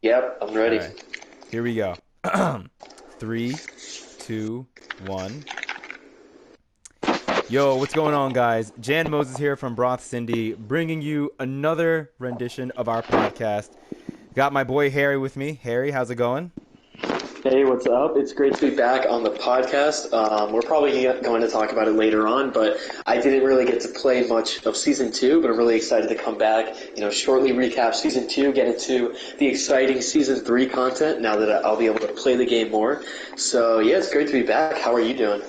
Yep, I'm All ready. right, here we go. Three, two, one. Yo, what's going on, guys? Jan Moses here from Broth Cindy, bringing you another rendition of our podcast. Got my boy Harry with me. Harry, how's it going? Hey, what's up? It's great to be back on the podcast. We're probably going to talk about it later on, but I didn't really get to play much of season two, but I'm really excited to come back. Shortly recap season two, get into the exciting season three content now that I'll be able to play the game more. So yeah, it's great to be back. How are you doing?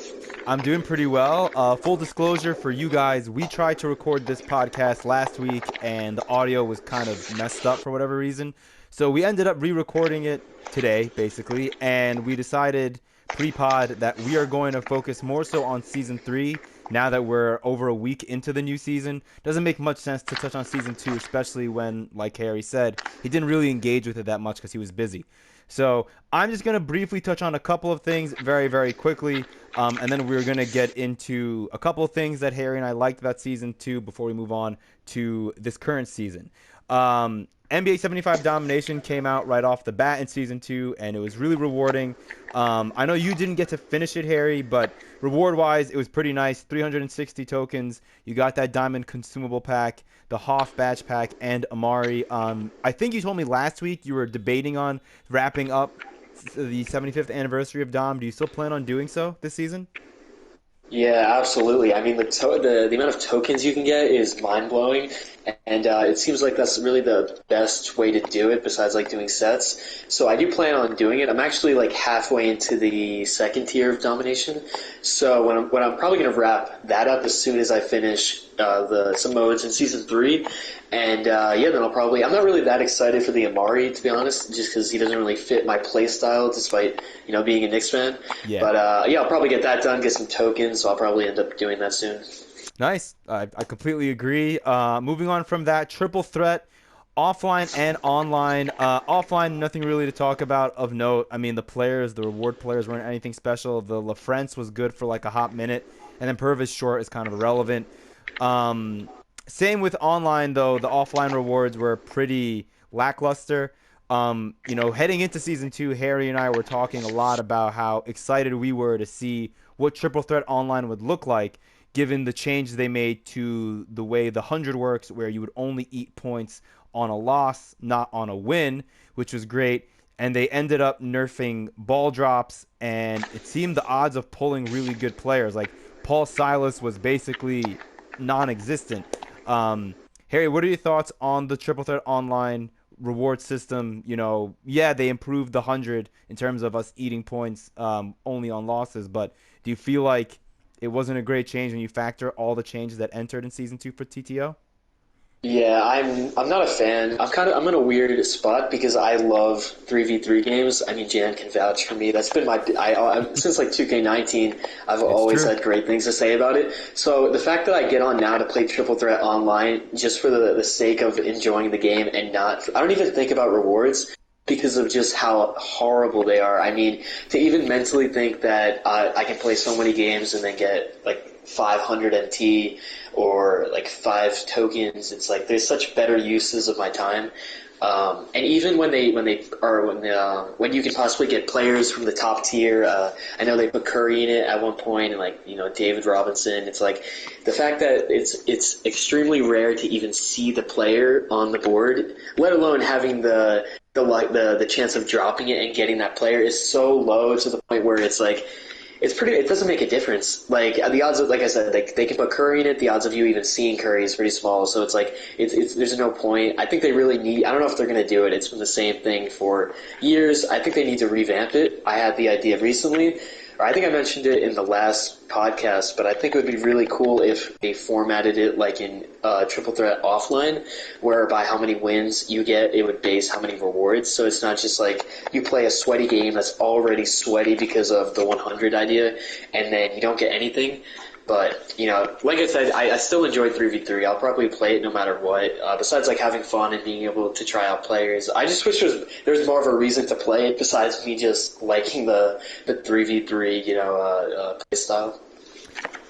I'm doing pretty well. Full disclosure for you guys, we tried to record this podcast last week and the audio was kind of messed up for whatever reason. So we ended up re-recording it today, basically, and we decided pre-pod that we are going to focus more so on season three now that we're over a week into the new season. Doesn't make much sense to touch on season two, especially when, like Harry said, he didn't really engage with it that much because he was busy. So I'm just going to briefly touch on a couple of things very, very quickly. And then we're going to get into a couple of things that Harry and I liked about season two before we move on to this current season. NBA 75 Domination came out right off the bat in season two, and it was really rewarding. I know you didn't get to finish it, Harry, but reward-wise, it was pretty nice. 360 tokens. You got that Diamond Consumable Pack, the Hoff Badge Pack, and Amari. I think you told me last week you were debating on wrapping up the 75th anniversary of Dom. Do you still plan on doing so this season? Yeah, absolutely. I mean, the amount of tokens you can get is mind blowing, and it seems like that's really the best way to do it. Besides like doing sets, so I do plan on doing it. I'm actually like halfway into the second tier of domination, so when I'm probably gonna wrap that up as soon as I finish the some modes in season three, and yeah, then I'm not really that excited for the Amari to be honest, just because he doesn't really fit my play style, despite being a Knicks fan. Yeah. But yeah, I'll probably get that done, get some tokens, so I'll probably end up doing that soon. Nice. I completely agree. Moving on from that, triple threat, offline and online. Offline, nothing really to talk about of note. I mean, the reward players weren't anything special. The LaFrance was good for like a hot minute, and then Purvis Short is kind of irrelevant. Um, Same with online, though. The offline rewards were pretty lackluster. Heading into season two, Harry and I were talking a lot about how excited we were to see what triple threat online would look like given the change they made to the way the 100 works, where you would only eat points on a loss, not on a win, which was great. And they ended up nerfing ball drops, and it seemed the odds of pulling really good players, like Paul Silas, was basically non existent. Harry, what are your thoughts on the Triple Threat Online reward system? Yeah, they improved the 100 in terms of us eating points only on losses, but do you feel like it wasn't a great change when you factor all the changes that entered in season two for TTO? Yeah, I'm not a fan. I'm in a weird spot because I love 3v3 games. I mean, Jan can vouch for me. That's been since like 2K19. I've It's always true. had great things to say about it. So the fact that I get on now to play Triple Threat online just for the sake of enjoying the game and not, I don't even think about rewards because of just how horrible they are. I mean, to even mentally think that I can play so many games and then get like 500 MT or like five tokens. It's like there's such better uses of my time. And even when you can possibly get players from the top tier, I know they put Curry in it at one point, and like David Robinson. It's like the fact that it's extremely rare to even see the player on the board, let alone having the chance of dropping it and getting that player is so low to the point where it's like it doesn't make a difference. Like the odds of, like I said, like they can put Curry in it. The odds of you even seeing Curry is pretty small. So it's like there's no point. I think they really need. I don't know if they're going to do it. It's been the same thing for years. I think they need to revamp it. I had the idea recently, or I think I mentioned it in the last podcast, but I think it would be really cool if they formatted it like in Triple Threat Offline, whereby how many wins you get, it would base how many rewards. So it's not just like you play a sweaty game that's already sweaty because of the 100 idea, and then you don't get anything. But like I said, I still enjoy 3v3. I'll probably play it no matter what. Besides like having fun and being able to try out players, I just wish there was more of a reason to play it besides me just liking the 3v3 play style.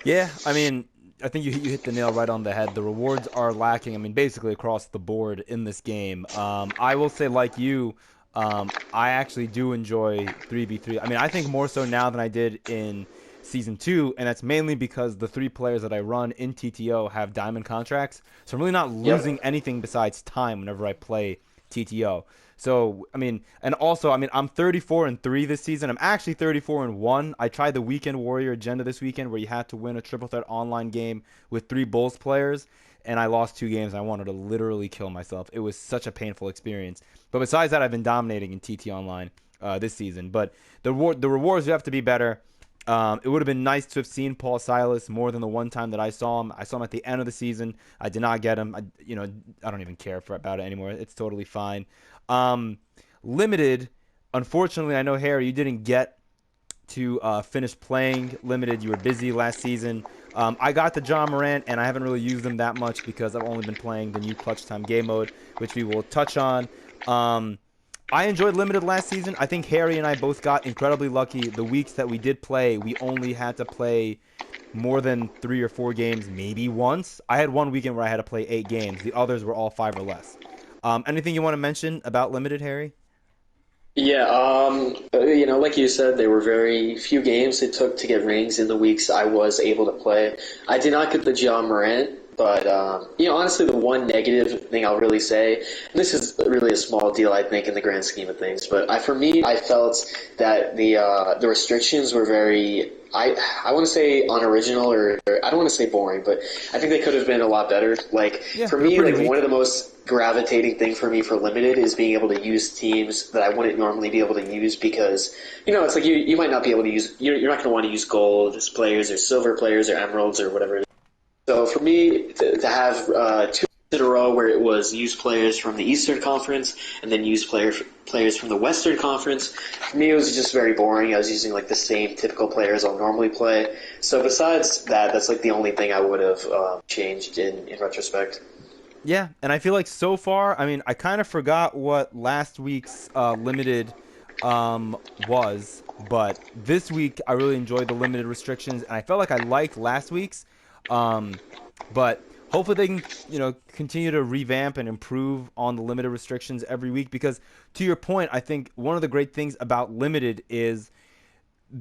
Yeah, I mean, I think you hit the nail right on the head. The rewards are lacking. I mean, basically across the board in this game. I will say, like you, I actually do enjoy 3v3. I mean, I think more so now than I did in season 2, and that's mainly because the 3 players that I run in TTO have diamond contracts. So I'm really not losing Yep. anything besides time whenever I play TTO. So, I mean, and also, I mean, I'm 34-3 this season. I'm actually 34-1. I tried the Weekend Warrior agenda this weekend where you had to win a triple threat online game with 3 Bulls players, and I lost 2 games. And I wanted to literally kill myself. It was such a painful experience. But besides that, I've been dominating in TT Online this season. But the rewards have to be better. It would have been nice to have seen Paul Silas more than the one time that I saw him. I saw him at the end of the season. I did not get him. I don't even care about it anymore. It's totally fine. Um, Limited, unfortunately, I know, Harry, you didn't get to finish playing Limited. You were busy last season. I got the John Morant, and I haven't really used them that much because I've only been playing the new Clutch Time game mode, which we will touch on. Um, I enjoyed Limited last season. I think Harry and I both got incredibly lucky. The weeks that we did play, we only had to play more than 3 or 4 games, maybe once. I had one weekend where I had to play 8 games. The others were all 5 or less. Anything you want to mention about Limited, Harry? Yeah, like you said, there were very few games it took to get rings in the weeks I was able to play. I did not get the John Morant, but honestly, the one negative thing I'll really say, and this is really a small deal, I think, in the grand scheme of things, but for me, I felt that the restrictions were very. I want to say unoriginal or I don't want to say boring, but I think they could have been a lot better. Like Yeah, for they were me, pretty like one of weak. the most gravitating thing for me for limited is being able to use teams that I wouldn't normally be able to use because it's like you might not be able to use you're not going to want to use gold players or silver players or emeralds or whatever. So for me to have 2 in a row where it was use players from the Eastern Conference and then use players from the Western Conference, for me it was just very boring. I was using like the same typical players I'll normally play. So besides that, that's like the only thing I would have changed in retrospect. Yeah, and I feel like so far, I mean, I kind of forgot what last week's Limited was, but this week I really enjoyed the limited restrictions, and I felt like I liked last week's. Um, but hopefully they can, continue to revamp and improve on the limited restrictions every week. Because to your point, I think one of the great things about limited is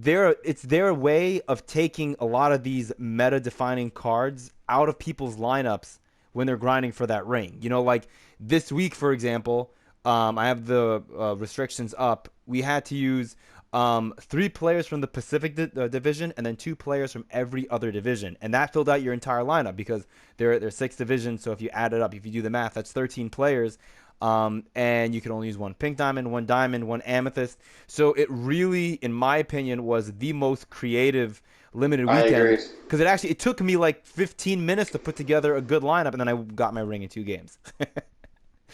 it's their way of taking a lot of these meta defining cards out of people's lineups when they're grinding for that ring. Like this week, for example, I have the restrictions up. We had to use 3 players from the Pacific division and then 2 players from every other division, and that filled out your entire lineup because there's 6 divisions. So if you add it up, if you do the math, that's 13 players. And you could only use 1 pink diamond, 1 diamond, 1 amethyst. So it really, in my opinion, was the most creative limited I weekend agree. because it took me like 15 minutes to put together a good lineup, and then I got my ring in 2 games.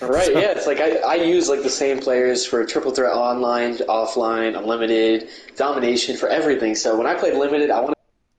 Right, So yeah, it's like I use like the same players for triple threat online, offline, unlimited, domination for everything. So when I play limited, I want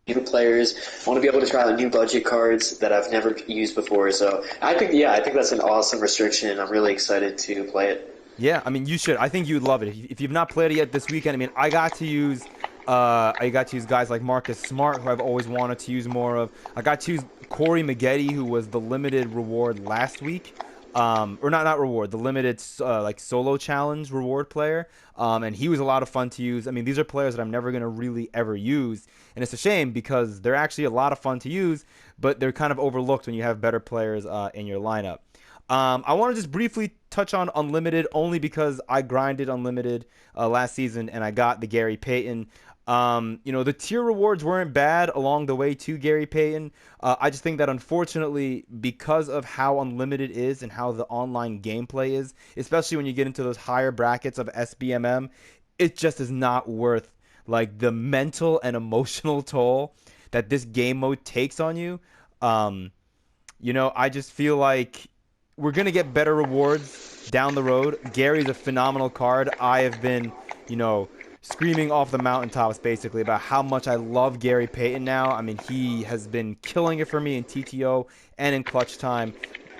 to new players. I want to be able to try out new budget cards that I've never used before. So I think that's an awesome restriction. I'm really excited to play it. yeah, I mean, you should. I think you'd love it if you've not played it yet this weekend. I mean, I got to use guys like Marcus Smart, who I've always wanted to use more of. I got to use Corey Maggette, who was the limited reward last week. Or not reward, the limited like solo challenge reward player. And he was a lot of fun to use. I mean, these are players that I'm never gonna really ever use, and it's a shame because they're actually a lot of fun to use, but they're kind of overlooked when you have better players in your lineup. I want to just briefly touch on Unlimited only because I grinded Unlimited last season and I got the Gary Payton. The tier rewards weren't bad along the way to Gary Payton. I just think that unfortunately, because of how Unlimited is and how the online gameplay is, especially when you get into those higher brackets of SBMM, it just is not worth like the mental and emotional toll that this game mode takes on you. Um, I just feel like we're gonna get better rewards down the road. Gary's a phenomenal card. I have been, screaming off the mountaintops basically about how much I love Gary Payton now. I mean, he has been killing it for me in TTO and in clutch time.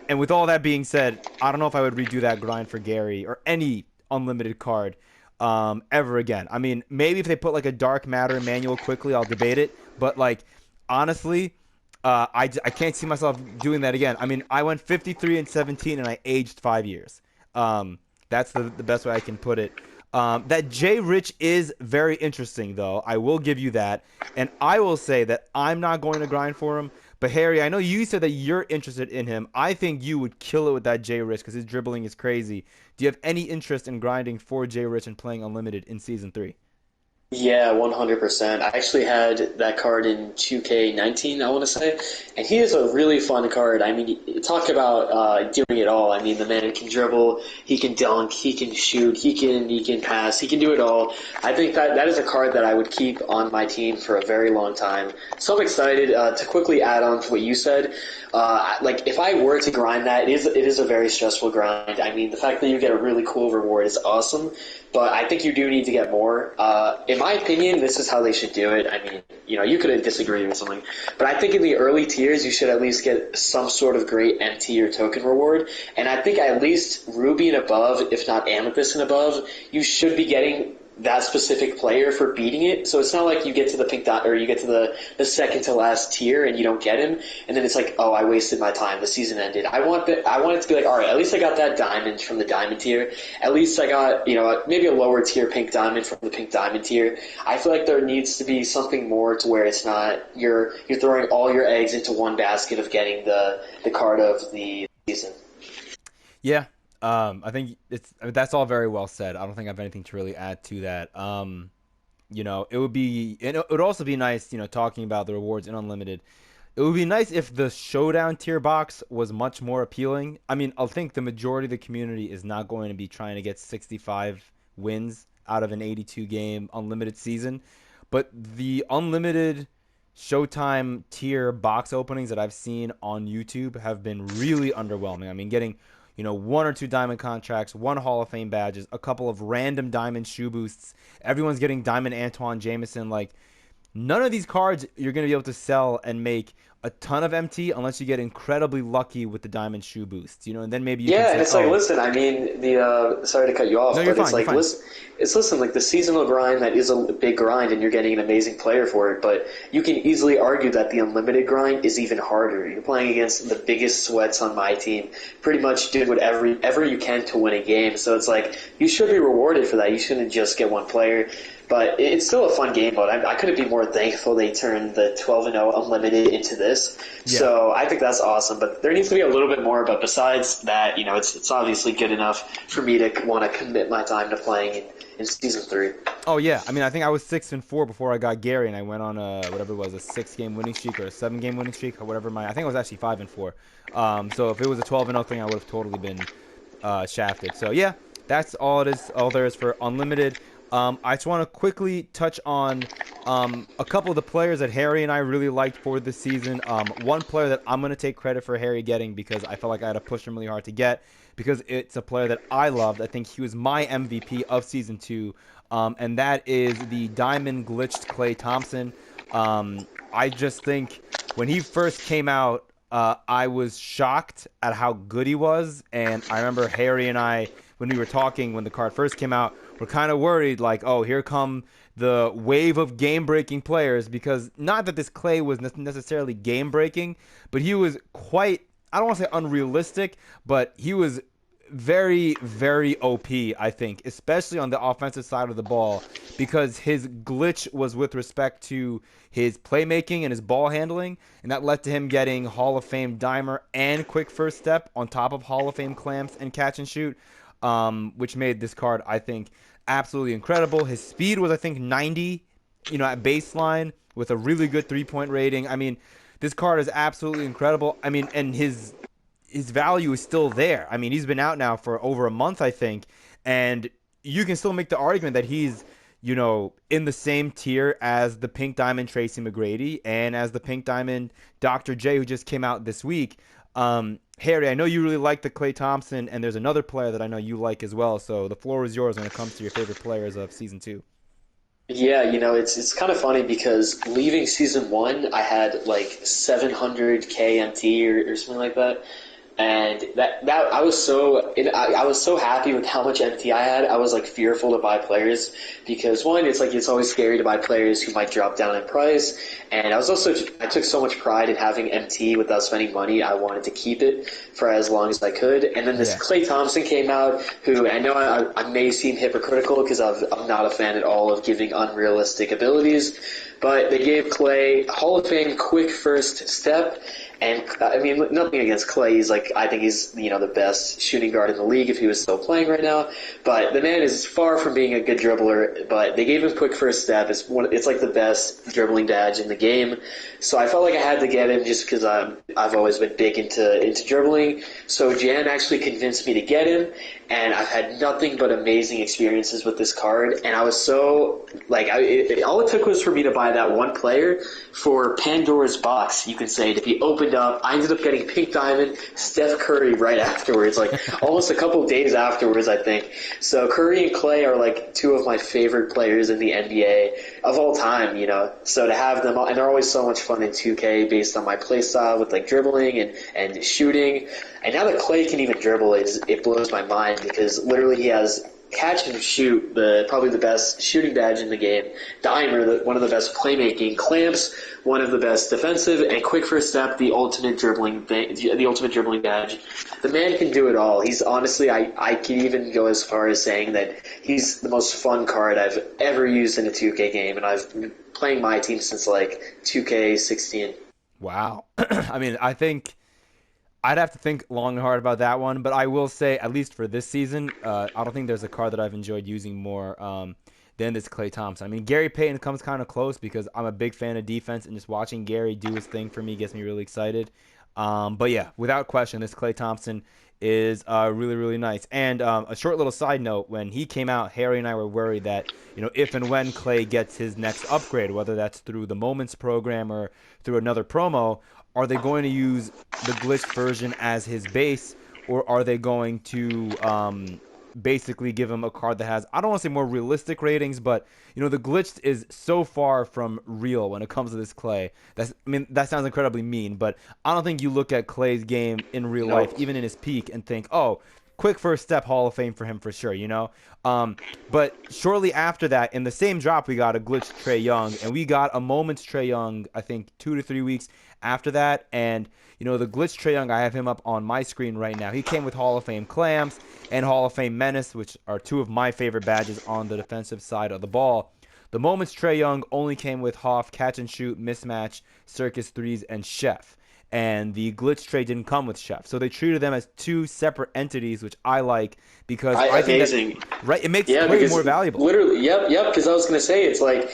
And with all that being said, I don't know if I would redo that grind for Gary or any unlimited card ever again. I mean, maybe if they put like a dark matter manual quickly, I'll debate it. But like, honestly, I can't see myself doing that again. I mean, I went 53-17 and I aged 5 years. That's the best way I can put it. That Jay Rich is very interesting, though. I will give you that. And I will say that I'm not going to grind for him. But Harry, I know you said that you're interested in him. I think you would kill it with that Jay Rich because his dribbling is crazy. Do you have any interest in grinding for Jay Rich and playing Unlimited in Season 3? Yeah, 100%. I actually had that card in 2K19, I want to say, and he is a really fun card. I mean, talk about doing it all. I mean, the man can dribble, he can dunk, he can shoot, he can pass, he can do it all. I think that is a card that I would keep on my team for a very long time. So I'm excited to quickly add on to what you said. Like if I were to grind that, it is a very stressful grind. I mean, the fact that you get a really cool reward is awesome, but I think you do need to get more. In my opinion, this is how they should do it. I mean, you could disagree with something, but I think in the early tiers, you should at least get some sort of great MT or token reward. And I think at least Ruby and above, if not Amethyst and above, you should be getting that specific player for beating it. So it's not like you get to the pink dot or you get to the second to last tier and you don't get him, and then it's like, oh, I wasted my time. The season ended. I want it to be like, all right, at least I got that diamond from the diamond tier. At least I got maybe a lower tier pink diamond from the pink diamond tier. I feel like there needs to be something more to where it's not you're throwing all your eggs into one basket of getting the card of the season. Yeah, that's all very well said. I don't think I have anything to really add to that. It would also be nice, talking about the rewards in Unlimited. It would be nice if the showdown tier box was much more appealing. I mean, I think the majority of the community is not going to be trying to get 65 wins out of an 82 game Unlimited season, but the Unlimited Showtime tier box openings that I've seen on YouTube have been really underwhelming. I mean, getting one or two diamond contracts, one Hall of Fame badges, a couple of random diamond shoe boosts. Everyone's getting diamond Antoine Jameson. Like, none of these cards you're going to be able to sell and make a ton of MT unless you get incredibly lucky with the diamond shoe boosts, and then maybe you can Yeah, and say, it's like, oh, listen, I mean, sorry to cut you off, no, you're but fine, it's you're like, fine. listen, like the seasonal grind that is a big grind, and you're getting an amazing player for it. But you can easily argue that the unlimited grind is even harder. You're playing against the biggest sweats on my team, pretty much doing whatever ever you can to win a game. So it's like you should be rewarded for that. You shouldn't just get one player. But it's still a fun game mode. I couldn't be more thankful they turned the 12-0 Unlimited into this. Yeah. So I think that's awesome. But there needs to be a little bit more. But besides that, it's obviously good enough for me to want to commit my time to playing in Season 3. Oh yeah, I mean, I think I was 6-4 before I got Gary, and I went on whatever it was, a 6-game winning streak or a 7-game winning streak or whatever. I think I was actually 5-4. So if it was a 12-0 thing, I would have totally been shafted. So yeah, that's all there is for Unlimited. I just want to quickly touch on a couple of the players that Harry and I really liked for this season. One player that I'm going to take credit for Harry getting because I felt like I had to push him really hard to get because it's a player that I loved. I think he was my MVP of Season 2, and that is the Diamond Glitched Klay Thompson. I just think when he first came out, I was shocked at how good he was, and I remember Harry and I, when we were talking when the card first came out, we're kind of worried, like, oh, here come the wave of game-breaking players, because not that this Klay was necessarily game-breaking, but he was quite, I don't want to say unrealistic, but he was very, very OP, I think, especially on the offensive side of the ball, because his glitch was with respect to his playmaking and his ball handling, and that led to him getting Hall of Fame dimer and quick first step on top of Hall of Fame clamps and catch and shoot, which made this card, I think, absolutely incredible. His speed was, I think, 90, at baseline with a really good three-point rating. I mean, this card is absolutely incredible. I mean, and his value is still there. I mean, he's been out now for over a month, I think, and you can still make the argument that he's, in the same tier as the Pink Diamond Tracy McGrady and as the Pink Diamond Dr. J, who just came out this week. Harry, I know you really like the Klay Thompson, and there's another player that I know you like as well, so the floor is yours when it comes to your favorite players of Season 2. Yeah, it's kind of funny because leaving Season 1, I had like 700 KMT or something like that. And that I was so happy with how much MT I had. I was like fearful to buy players because one, it's always scary to buy players who might drop down in price, and I took so much pride in having MT without spending money. I wanted to keep it for as long as I could. And then this Yeah. Klay Thompson came out, who I know I may seem hypocritical because I'm not a fan at all of giving unrealistic abilities, but they gave Klay Hall of Fame quick first step. And I mean, nothing against Clay. I think he's the best shooting guard in the league if he was still playing right now. But the man is far from being a good dribbler. But they gave him quick first step. It's like the best dribbling badge in the game. So I felt like I had to get him just because I've always been big into dribbling. So Jan actually convinced me to get him, and I've had nothing but amazing experiences with this card. And I was so all it took was for me to buy that one player for Pandora's box, you could say, to be opened up. I ended up getting Pink Diamond, Steph Curry right afterwards, like almost a couple days afterwards, I think. So Curry and Clay are like two of my favorite players in the NBA of all time, So to have them, and they're always so much fun in 2K based on my play style with like dribbling and shooting. And now that Clay can even dribble, it blows my mind because literally he has catch and shoot, probably the best shooting badge in the game. Dimer, one of the best playmaking. Clamps, one of the best defensive. And quick first step, the ultimate dribbling badge. The man can do it all. He's honestly, I can even go as far as saying that he's the most fun card I've ever used in a 2K game, and I've been playing my team since like 2K16. Wow. I mean, I think I'd have to think long and hard about that one, but I will say, at least for this season, I don't think there's a card that I've enjoyed using more than this Klay Thompson. I mean, Gary Payton comes kind of close because I'm a big fan of defense, and just watching Gary do his thing for me gets me really excited. But yeah, without question, this Klay Thompson is really, really nice. And a short little side note, when he came out, Harry and I were worried that, if and when Klay gets his next upgrade, whether that's through the Moments program or through another promo, are they going to use the glitched version as his base, or are they going to basically give him a card that has, I don't want to say more realistic ratings, but the glitched is so far from real when it comes to this Klay. That sounds incredibly mean, but I don't think you look at Klay's game in real life, even in his peak, and think, oh, quick first step Hall of Fame for him for sure, But shortly after that, in the same drop, we got a glitched Trae Young, and we got a Moments Trae Young, I think 2 to 3 weeks after that. And the glitched Trae Young, I have him up on my screen right now. He came with Hall of Fame Clamps and Hall of Fame Menace, which are two of my favorite badges on the defensive side of the ball. The Moments Trae Young only came with Hoff, Catch and Shoot, Mismatch, Circus Threes, and Chef. And the glitch trade didn't come with Chef, so they treated them as two separate entities, which I like because I think that, right, it makes Klay more valuable. Literally, yep. Because I was gonna say it's like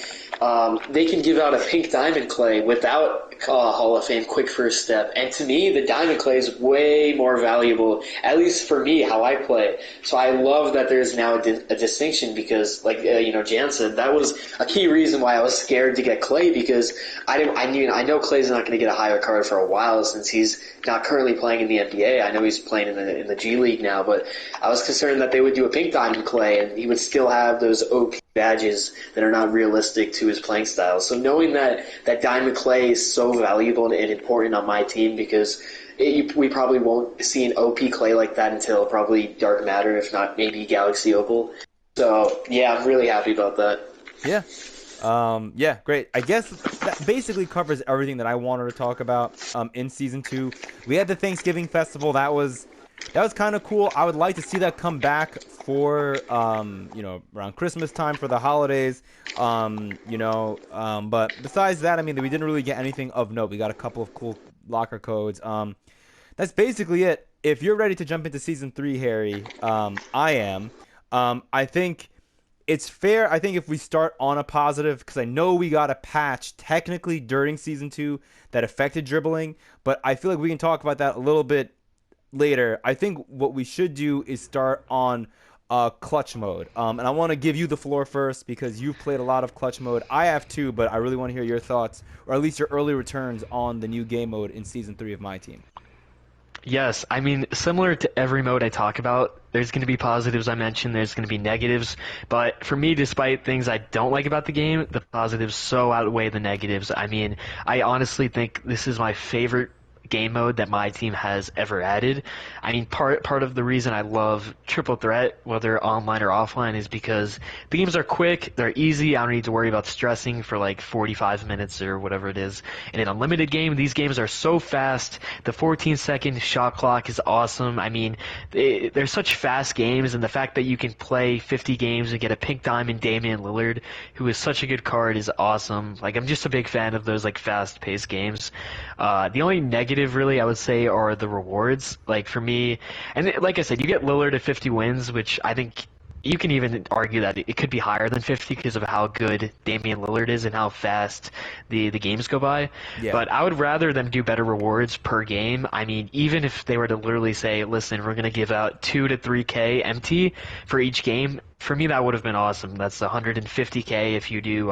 they can give out a Pink Diamond Klay without Hall of Fame quick first step, and to me, the Diamond Klay is way more valuable, at least for me, how I play. So I love that there's now a distinction because, like Jan said, that was a key reason why I was scared to get Klay because I know Klay's not going to get a higher card for a while since he's not currently playing in the NBA. I know he's playing in the G League now, but I was concerned that they would do a Pink Diamond Klay and he would still have those OP badges that are not realistic to his playing style. So knowing that Diamond Klay is so valuable and important on my team because we probably won't see an OP Klay like that until probably Dark Matter, if not maybe Galaxy Opal. So yeah, I'm really happy about that. Yeah. Yeah, great. I guess that basically covers everything that I wanted to talk about in Season 2. We had the Thanksgiving Festival. That was kind of cool. I would like to see that come back for, around Christmas time for the holidays. But besides that, we didn't really get anything of note. We got a couple of cool locker codes. That's basically it. If you're ready to jump into Season 3, Harry, I am. I think it's fair, if we start on a positive, because I know we got a patch technically during Season 2 that affected dribbling, but I feel like we can talk about that a little bit later. I think what we should do is start on clutch mode. And I want to give you the floor first because you've played a lot of clutch mode. I have too, but I really want to hear your thoughts, or at least your early returns on the new game mode in Season 3 of my team. Yes, similar to every mode I talk about, there's going to be positives I mentioned, there's going to be negatives, but for me, despite things I don't like about the game, the positives so outweigh the negatives. I honestly think this is my favorite game mode that my team has ever added. I mean, part of the reason I love Triple Threat, whether online or offline, is because the games are quick, they're easy. I don't need to worry about stressing for like 45 minutes or whatever it is. In an unlimited game, these games are so fast. The 14-second shot clock is awesome. I mean, they're such fast games, and the fact that you can play 50 games and get a pink diamond Damian Lillard, who is such a good card, is awesome. Like, I'm just a big fan of those like fast-paced games. The only negative, really, I would say, are the rewards. Like, for me, and like I said, you get Lillard at 50 wins, which I think you can even argue that it could be higher than 50 because of how good Damian Lillard is and how fast the games go by. Yeah. But I would rather them do better rewards per game. I mean, even if they were to literally say, listen, we're going to give out 2 to 3K empty for each game, for me, that would have been awesome. That's 150K if you do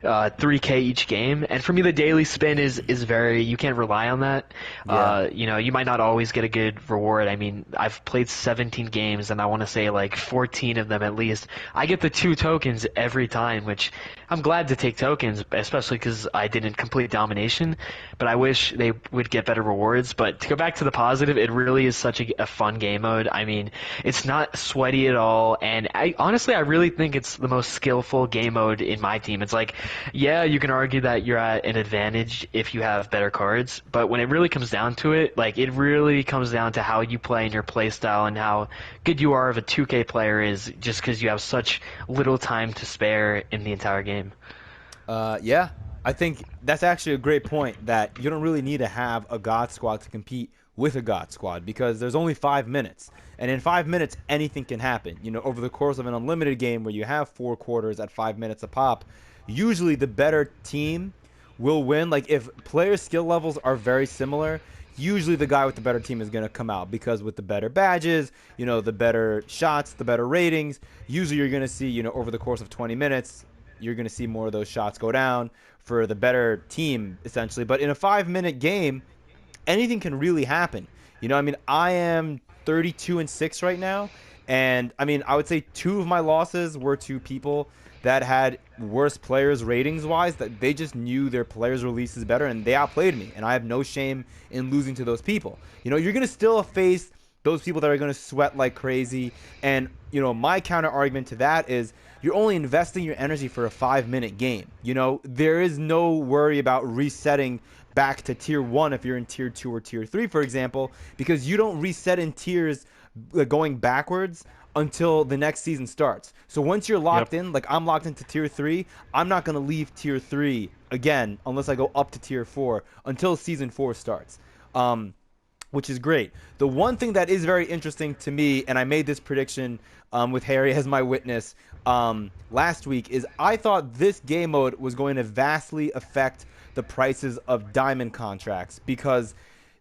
3K each game. And for me, the daily spin is very, you can't rely on that. Yeah. You might not always get a good reward. I mean, I've played 17 games, and I want to say like 14 of them at least, I get the 2 tokens every time, which I'm glad to take tokens, especially because I didn't complete domination. But I wish they would get better rewards. But to go back to the positive, it really is such a fun game mode. I mean, it's not sweaty at all, and I really think it's the most skillful game mode in my team. It's like, yeah, you can argue that you're at an advantage if you have better cards, but when it really comes down to it, like, it really comes down to how you play and your play style and how good you are of a 2K player is, just because you have such little time to spare in the entire game. Yeah, I think that's actually a great point, that you don't really need to have a God Squad to compete with a God Squad, because there's only 5 minutes. And in 5 minutes, anything can happen. You know, over the course of an unlimited game where you have 4 quarters at 5 minutes a pop, usually the better team will win. Like, if player skill levels are very similar, usually the guy with the better team is going to come out, because with the better badges, you know, the better shots, the better ratings, usually you're going to see, you know, over the course of 20 minutes, you're going to see more of those shots go down for the better team, essentially. But in a 5-minute game, anything can really happen. You know, I mean, I am 32-6 right now, and I mean, I would say 2 of my losses were to people that had worse players ratings wise, that they just knew their players releases better and they outplayed me, and I have no shame in losing to those people. You know, you're gonna still face those people that are gonna sweat like crazy, and you know, my counter argument to that is, you're only investing your energy for a 5-minute game. You know, there is no worry about resetting back to tier 1 if you're in tier 2 or tier 3, for example, because you don't reset in tiers going backwards until the next season starts. So once you're locked in, like I'm locked into tier 3, I'm not going to leave tier 3 again unless I go up to tier 4 until season 4 starts, which is great. The one thing that is very interesting to me, and I made this prediction with Harry as my witness last week, is I thought this game mode was going to vastly affect the prices of diamond contracts, because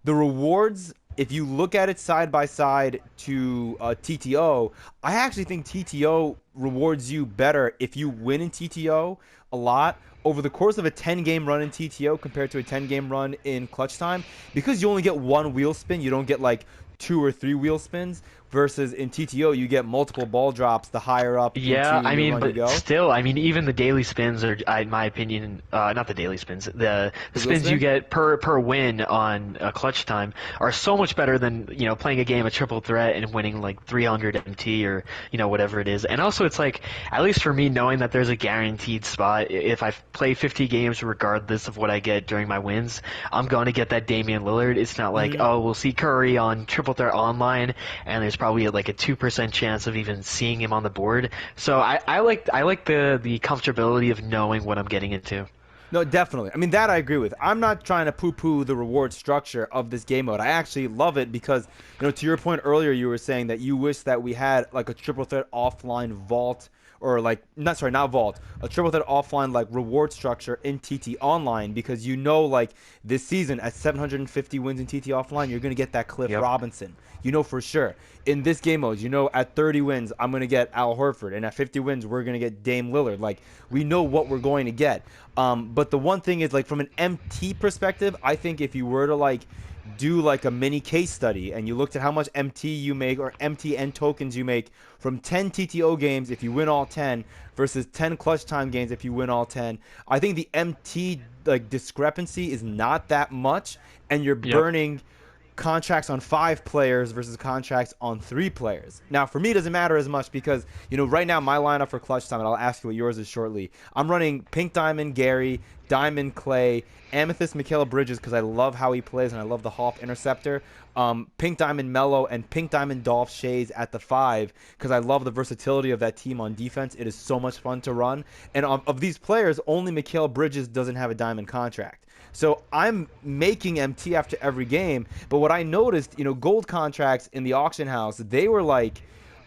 the rewards, if you look at it side by side to TTO, I actually think TTO rewards you better if you win in TTO a lot over the course of a 10-game run in TTO compared to a 10-game run in clutch time, because you only get 1 wheel spin. You don't get like 2 or 3 wheel spins, versus in TTO you get multiple ball drops the higher up. Yeah, I mean, but go. Still, I mean, even the daily spins are, in my opinion, not the daily spins, the spins you get per win on clutch time are so much better than, you know, playing a game of triple threat and winning like 300 MT or, you know, whatever it is. And also, it's like, at least for me, knowing that there's a guaranteed spot, if I play 50 games regardless of what I get during my wins, I'm going to get that Damian Lillard. It's not like, oh, we'll see Curry on triple threat online and there's probably like a 2% chance of even seeing him on the board. So I like the comfortability of knowing what I'm getting into. No, definitely. I mean, that I agree with. I'm not trying to poo-poo the reward structure of this game mode. I actually love it because, you know, to your point earlier, you were saying that you wish that we had like a triple threat offline vault, or like, not vault, a triple threat offline like reward structure in TT Online, because you know, like this season at 750 wins in TT Offline, you're gonna get that Cliff Robinson. You know for sure. In this game mode, you know at 30 wins, I'm gonna get Al Horford, and at 50 wins, we're gonna get Dame Lillard. Like, we know what we're going to get. But the one thing is, like, from an MT perspective, I think if you were to like do like a mini case study and you looked at how much MT you make or MTN tokens you make from 10 TTO games if you win all 10 versus 10 clutch time games if you win all 10, I think the MT like discrepancy is not that much, and you're Yep. burning contracts on 5 players versus contracts on 3 players. Now, for me, it doesn't matter as much because, right now my lineup for clutch time, and I'll ask you what yours is shortly. I'm running Pink Diamond Gary, Diamond Clay, Amethyst Mikhail Bridges because I love how he plays and I love the Hop Interceptor. Pink Diamond Mello and Pink Diamond Dolph Shays at the 5 because I love the versatility of that team on defense. It is so much fun to run. And of these players, only Mikhail Bridges doesn't have a diamond contract. So I'm making MT after every game. But what I noticed, gold contracts in the auction house, they were like,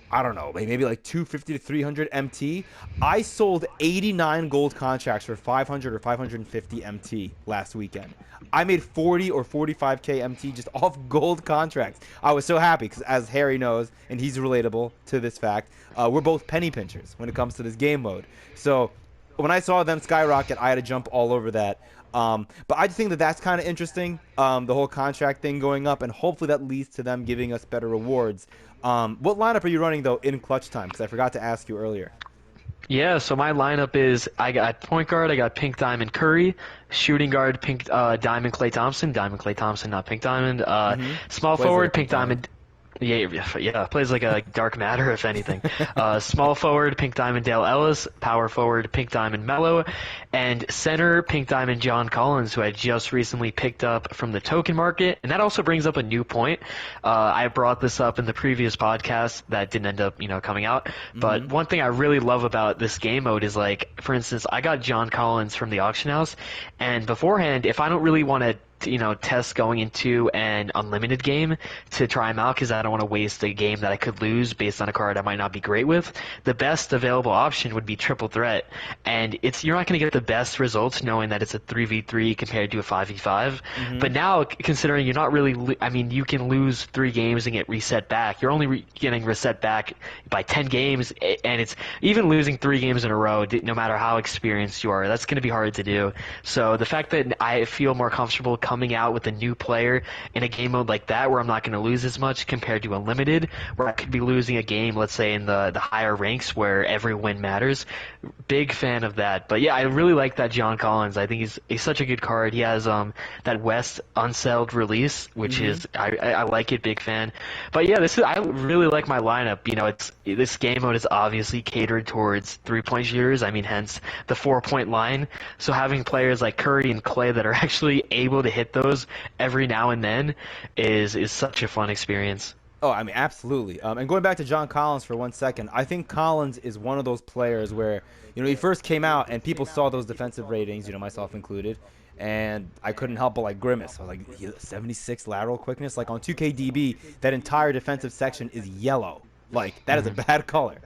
I don't know, maybe like 250 to 300 MT. I sold 89 gold contracts for 500 or 550 MT last weekend. I made 40 or 45K MT just off gold contracts. I was so happy because, as Harry knows, and he's relatable to this fact, we're both penny pinchers when it comes to this game mode. So when I saw them skyrocket, I had to jump all over that. But I just think that that's kind of interesting, the whole contract thing going up, and hopefully that leads to them giving us better rewards. What lineup are you running, though, in clutch time? Because I forgot to ask you earlier. Yeah, so my lineup is I got point guard, I got Pink Diamond Curry, shooting guard Pink Diamond Clay Thompson, not Pink Diamond, small Plays forward like Pink Diamond. Yeah, plays like a dark matter, if anything. Small forward, Pink Diamond Dale Ellis. Power forward, Pink Diamond Mello. And center, Pink Diamond John Collins, who I just recently picked up from the token market. And that also brings up a new point. I brought this up in the previous podcast that didn't end up, coming out. But one thing I really love about this game mode is, like, for instance, I got John Collins from the auction house. And beforehand, if I don't really want to test going into an unlimited game to try him out because I don't want to waste a game that I could lose based on a card I might not be great with. The best available option would be triple threat, and you're not going to get the best results knowing that it's a 3v3 compared to a 5v5. But now, considering you're not really, you can lose 3 games and get reset back. You're only getting reset back by 10 games, and it's even losing 3 games in a row, no matter how experienced you are, that's going to be hard to do. So the fact that I feel more comfortable coming out with a new player in a game mode like that where I'm not going to lose as much compared to Unlimited, where I could be losing a game, let's say, in the higher ranks where every win matters. Big fan of that. But yeah, I really like that John Collins. I think he's such a good card. He has that West unsettled release, which is I like it, big fan. But yeah, I really like my lineup. This game mode is obviously catered towards 3-point shooters. Hence the 4-point line. So having players like Curry and Clay that are actually able to hit those every now and then is such a fun experience. Oh, absolutely. And going back to John Collins for 1 second, I think Collins is one of those players where, he first came out and people saw those defensive ratings, myself included, and I couldn't help but grimace. I was like, 76 lateral quickness? Like on 2KDB, that entire defensive section is yellow. Like, that is a bad color,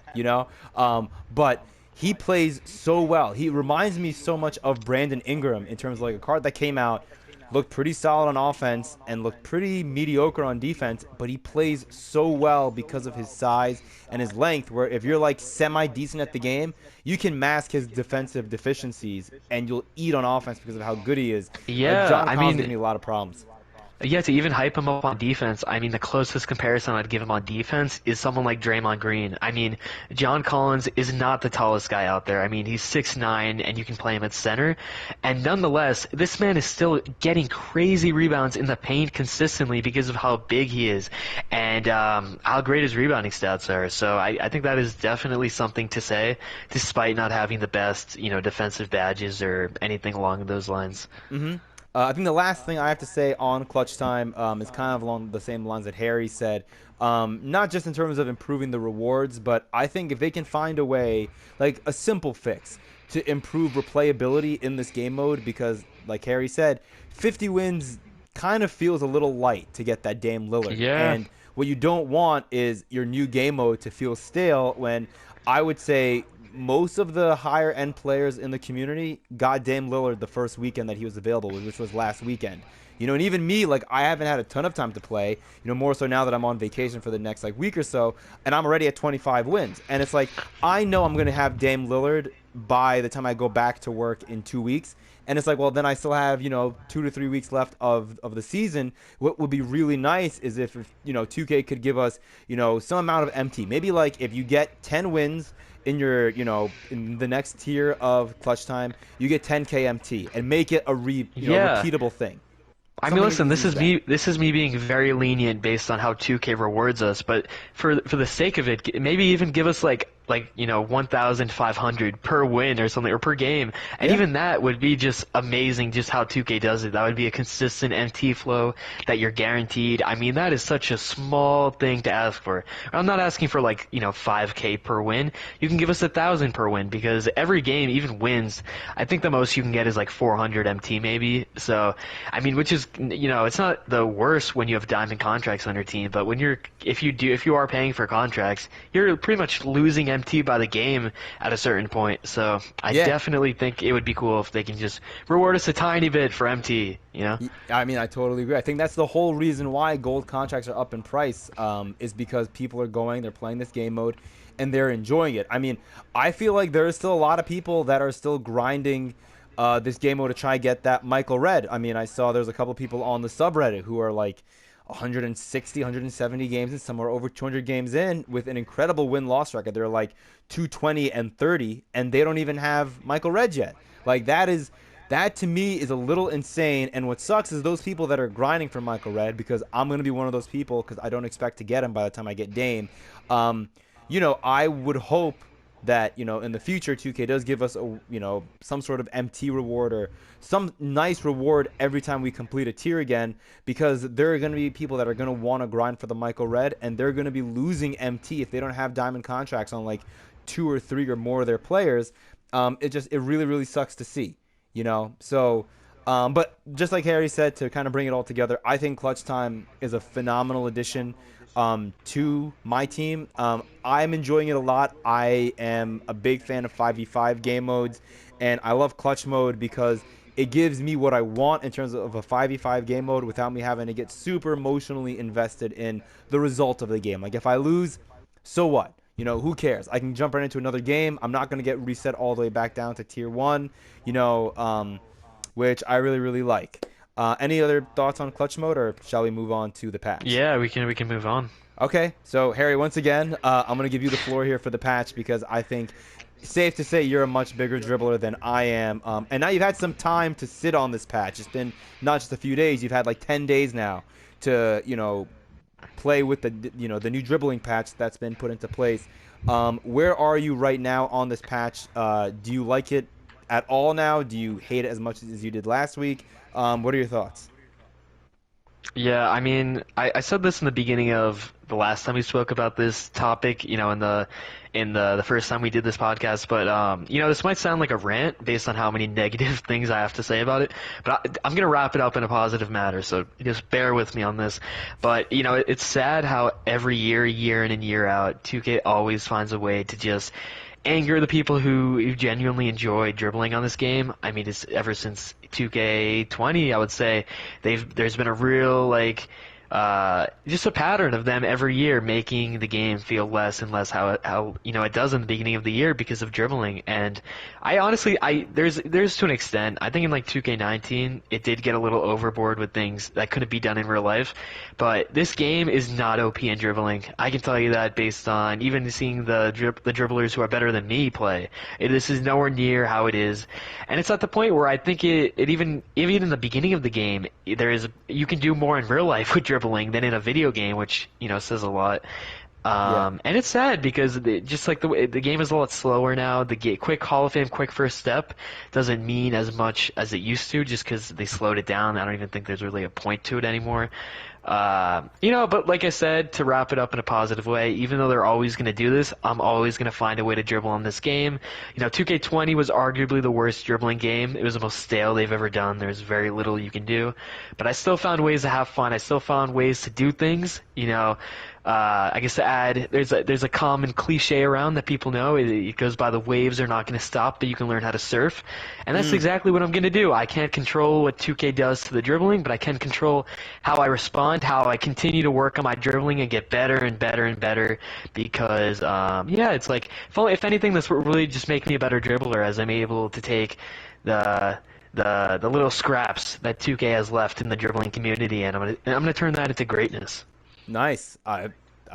But he plays so well. He reminds me so much of Brandon Ingram in terms of a card that came out, looked pretty solid on offense and looked pretty mediocre on defense, but he plays so well because of his size and his length, where if you're semi-decent at the game, you can mask his defensive deficiencies and you'll eat on offense because of how good he is. Yeah, John Collins gives me a lot of problems. Yeah, to even hype him up on defense, the closest comparison I'd give him on defense is someone like Draymond Green. John Collins is not the tallest guy out there. He's 6'9", and you can play him at center. And nonetheless, this man is still getting crazy rebounds in the paint consistently because of how big he is and how great his rebounding stats are. So I think that is definitely something to say, despite not having the best, defensive badges or anything along those lines. I think the last thing I have to say on clutch time is kind of along the same lines that Harry said. Not just in terms of improving the rewards, but I think if they can find a way, like a simple fix, to improve replayability in this game mode, because like Harry said, 50 wins kind of feels a little light to get that Dame Lillard. Yeah. And what you don't want is your new game mode to feel stale when I would say most of the higher end players in the community got Dame Lillard the first weekend that he was available, which was last weekend. You know, and even me, like, I haven't had a ton of time to play, you know, more so now that I'm on vacation for the next, like, week or so, and I'm already at 25 wins. And it's like, I know I'm going to have Dame Lillard by the time I go back to work in 2 weeks. And it's like, well, then I still have, you know, 2 to 3 weeks left of the season. What would be really nice is if, you know, 2K could give us, you know, some amount of MT. Maybe like if you get 10 wins in your, you know, in the next tier of clutch time, you get 10K MT and make it a Yeah. repeatable thing. I mean, Something as listen, easy as that. this is me being very lenient based on how 2K rewards us, but for the sake of it, maybe even give us like you know 1,500 per win or something or per game, and Yeah. even that would be just amazing. Just how 2K does it, that would be a consistent MT flow that you're guaranteed. I mean, that is such a small thing to ask for. I'm not asking for like you know 5K per win. You can give us 1,000 per win because every game, even wins, I think the most you can get is like 400 MT maybe. So I mean, which is you know, it's not the worst when you have diamond contracts on your team, but when if you are paying for contracts, you're pretty much losing MT by the game at a certain point. So I Yeah. definitely think it would be cool if they can just reward us a tiny bit for MT, you know? I mean, I totally agree. I think that's the whole reason why gold contracts are up in price, is because people are they're playing this game mode, and they're enjoying it. I mean, I feel like there are still a lot of people that are still grinding this game mode to try and get that Michael Red. I mean, I saw there's a couple people on the subreddit who are like 160, 170 games and somewhere over 200 games in with an incredible win-loss record. They're like 220 and 30, and they don't even have Michael Red yet. Like that to me is a little insane. And what sucks is those people that are grinding for Michael Red, because I'm going to be one of those people because I don't expect to get him by the time I get Dame. You know, I would hope that, you know, in the future 2K does give us a, you know, some sort of MT reward or some nice reward every time we complete a tier again, because there are going to be people that are going to want to grind for the Michael Red, and they're going to be losing MT if they don't have diamond contracts on like 2 or 3 or more of their players. It really really sucks to see, you know. So but just like Harry said, to kind of bring it all together, I think Clutch Time is a phenomenal addition to my team. I'm enjoying it a lot. I am a big fan of 5v5 game modes, and I love Clutch Mode because it gives me what I want in terms of a 5v5 game mode without me having to get super emotionally invested in the result of the game. Like, if I lose, so what? You know, who cares? I can jump right into another game. I'm not going to get reset all the way back down to tier 1, you know, which I really, really like. Any other thoughts on clutch mode, or shall we move on to the patch? Yeah, we can move on. Okay, so Harry, once again, I'm going to give you the floor here for the patch because I think safe to say you're a much bigger dribbler than I am. And now you've had some time to sit on this patch. It's been not just a few days. You've had like 10 days now to, you know, play with the, you know, the new dribbling patch that's been put into place. Where are you right now on this patch? Do you like it at all now? Do you hate it as much as you did last week? What are your thoughts? Yeah, I mean, I said this in the beginning of the last time we spoke about this topic, you know, in the first time we did this podcast, but you know, this might sound like a rant based on how many negative things I have to say about it, but I'm gonna wrap it up in a positive manner, so just bear with me on this. But you know, it's sad how every year, year in and year out, 2K always finds a way to just anger the people who genuinely enjoy dribbling on this game. I mean, it's ever since 2K20, I would say, there's been a real just a pattern of them every year making the game feel less and less how you know it does in the beginning of the year because of dribbling. And I honestly, there's to an extent, I think in like 2K19 it did get a little overboard with things that couldn't be done in real life, but this game is not OP in dribbling. I can tell you that based on even seeing the dribblers who are better than me play. This is nowhere near how it is, and it's at the point where I think it even in the beginning of the game you can do more in real life with dribbling than in a video game, which you know says a lot. Yeah. And it's sad because just like the game is a lot slower now. The quick Hall of Fame, quick first step doesn't mean as much as it used to, just because they slowed it down. I don't even think there's really a point to it anymore. But like I said, to wrap it up in a positive way, even though they're always going to do this, I'm always going to find a way to dribble in this game. 2K20 was arguably the worst dribbling game. It was the most stale they've ever done. There's very little you can do. But I still found ways to have fun. I still found ways to do things. I guess to add, there's a common cliche around that people know. It goes by the waves are not going to stop, but you can learn how to surf. And that's exactly what I'm going to do. I can't control what 2K does to the dribbling, but I can control how I respond, how I continue to work on my dribbling and get better and better and better. Because, it's like, if anything, this will really just make me a better dribbler as I'm able to take the little scraps that 2K has left in the dribbling community, and I'm gonna turn that into greatness. Nice. I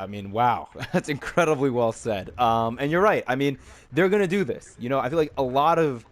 mean, wow, that's incredibly well said. And you're right. I mean, they're gonna do this. I feel like a lot of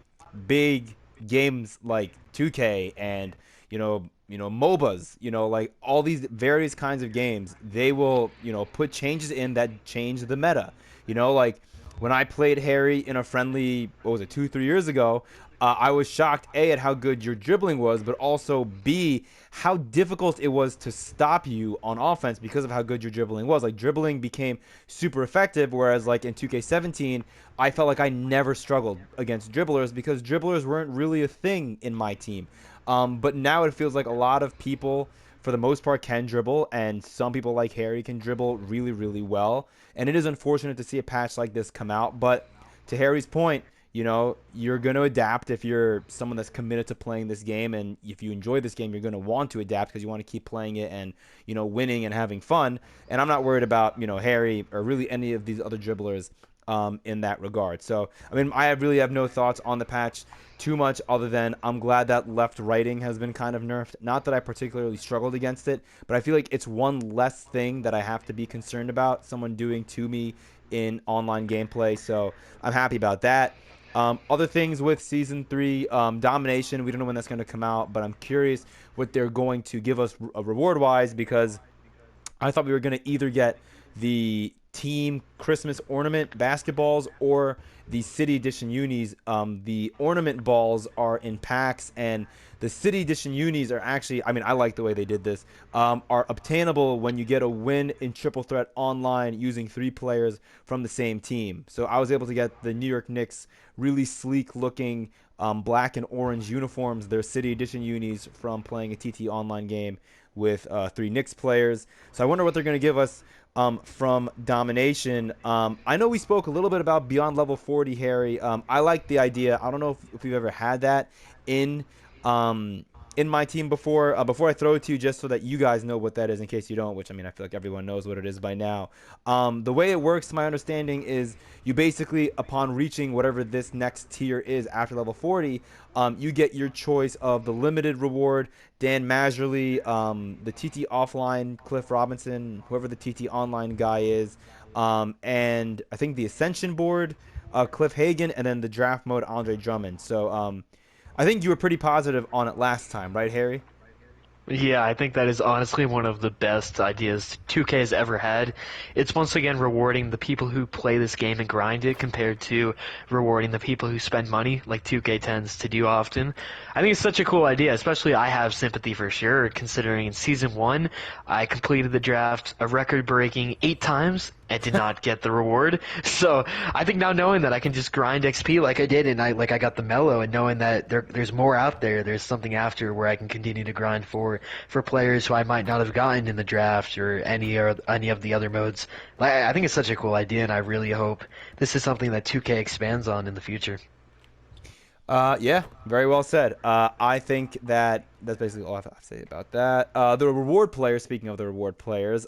big games like 2K and MOBAs, like all these various kinds of games, they will put changes in that change the meta. Like when I played Harry in a friendly, what was it, 2-3 years ago, I was shocked, A, at how good your dribbling was, but also, B, how difficult it was to stop you on offense because of how good your dribbling was. Like, dribbling became super effective, whereas, like, in 2K17, I felt like I never struggled against dribblers because dribblers weren't really a thing in my team. But now it feels like a lot of people, for the most part, can dribble, and some people like Harry can dribble really, really well. And it is unfortunate to see a patch like this come out, but to Harry's point, you're going to adapt if you're someone that's committed to playing this game. And if you enjoy this game, you're going to want to adapt because you want to keep playing it and, winning and having fun. And I'm not worried about, Harry or really any of these other dribblers in that regard. So, I mean, I really have no thoughts on the patch too much other than I'm glad that left writing has been kind of nerfed. Not that I particularly struggled against it, but I feel like it's one less thing that I have to be concerned about someone doing to me in online gameplay. So I'm happy about that. Other things with Season 3, Domination, we don't know when that's going to come out, but I'm curious what they're going to give us reward-wise because I thought we were going to either get the team Christmas ornament basketballs or the City Edition unis. The ornament balls are in packs, and the City Edition unis are actually, I mean, I like the way they did this, are obtainable when you get a win in Triple Threat online using 3 players from the same team. So I was able to get the New York Knicks really sleek-looking black and orange uniforms, their City Edition unis from playing a TT online game with 3 Knicks players. So I wonder what they're going to give us from Domination. I know we spoke a little bit about Beyond Level 40, Harry. I like the idea. I don't know if we've ever had that in my team before. Before I throw it to you, just so that you guys know what that is in case you don't, which, I mean, I feel like everyone knows what it is by now. The way it works, to my understanding, is you basically, upon reaching whatever this next tier is after level 40, you get your choice of the limited reward, Dan Majerle, the TT offline, Cliff Robinson, whoever the TT online guy is, and I think the Ascension board, Cliff Hagan, and then the draft mode, Andre Drummond. So I think you were pretty positive on it last time, right, Harry? Yeah, I think that is honestly one of the best ideas 2K has ever had. It's once again rewarding the people who play this game and grind it compared to rewarding the people who spend money, like 2K tends to do often. I think it's such a cool idea, especially I have sympathy for sure, considering in Season 1, I completed the draft a record-breaking 8 times and did not get the reward. So I think now knowing that I can just grind XP like I did, and I got the mellow, and knowing that there's more out there, there's something after where I can continue to grind for players who I might not have gotten in the draft or any of the other modes. I think it's such a cool idea, and I really hope this is something that 2K expands on in the future. Yeah, very well said. I think that's basically all I have to say about that. The reward players, speaking of the reward players,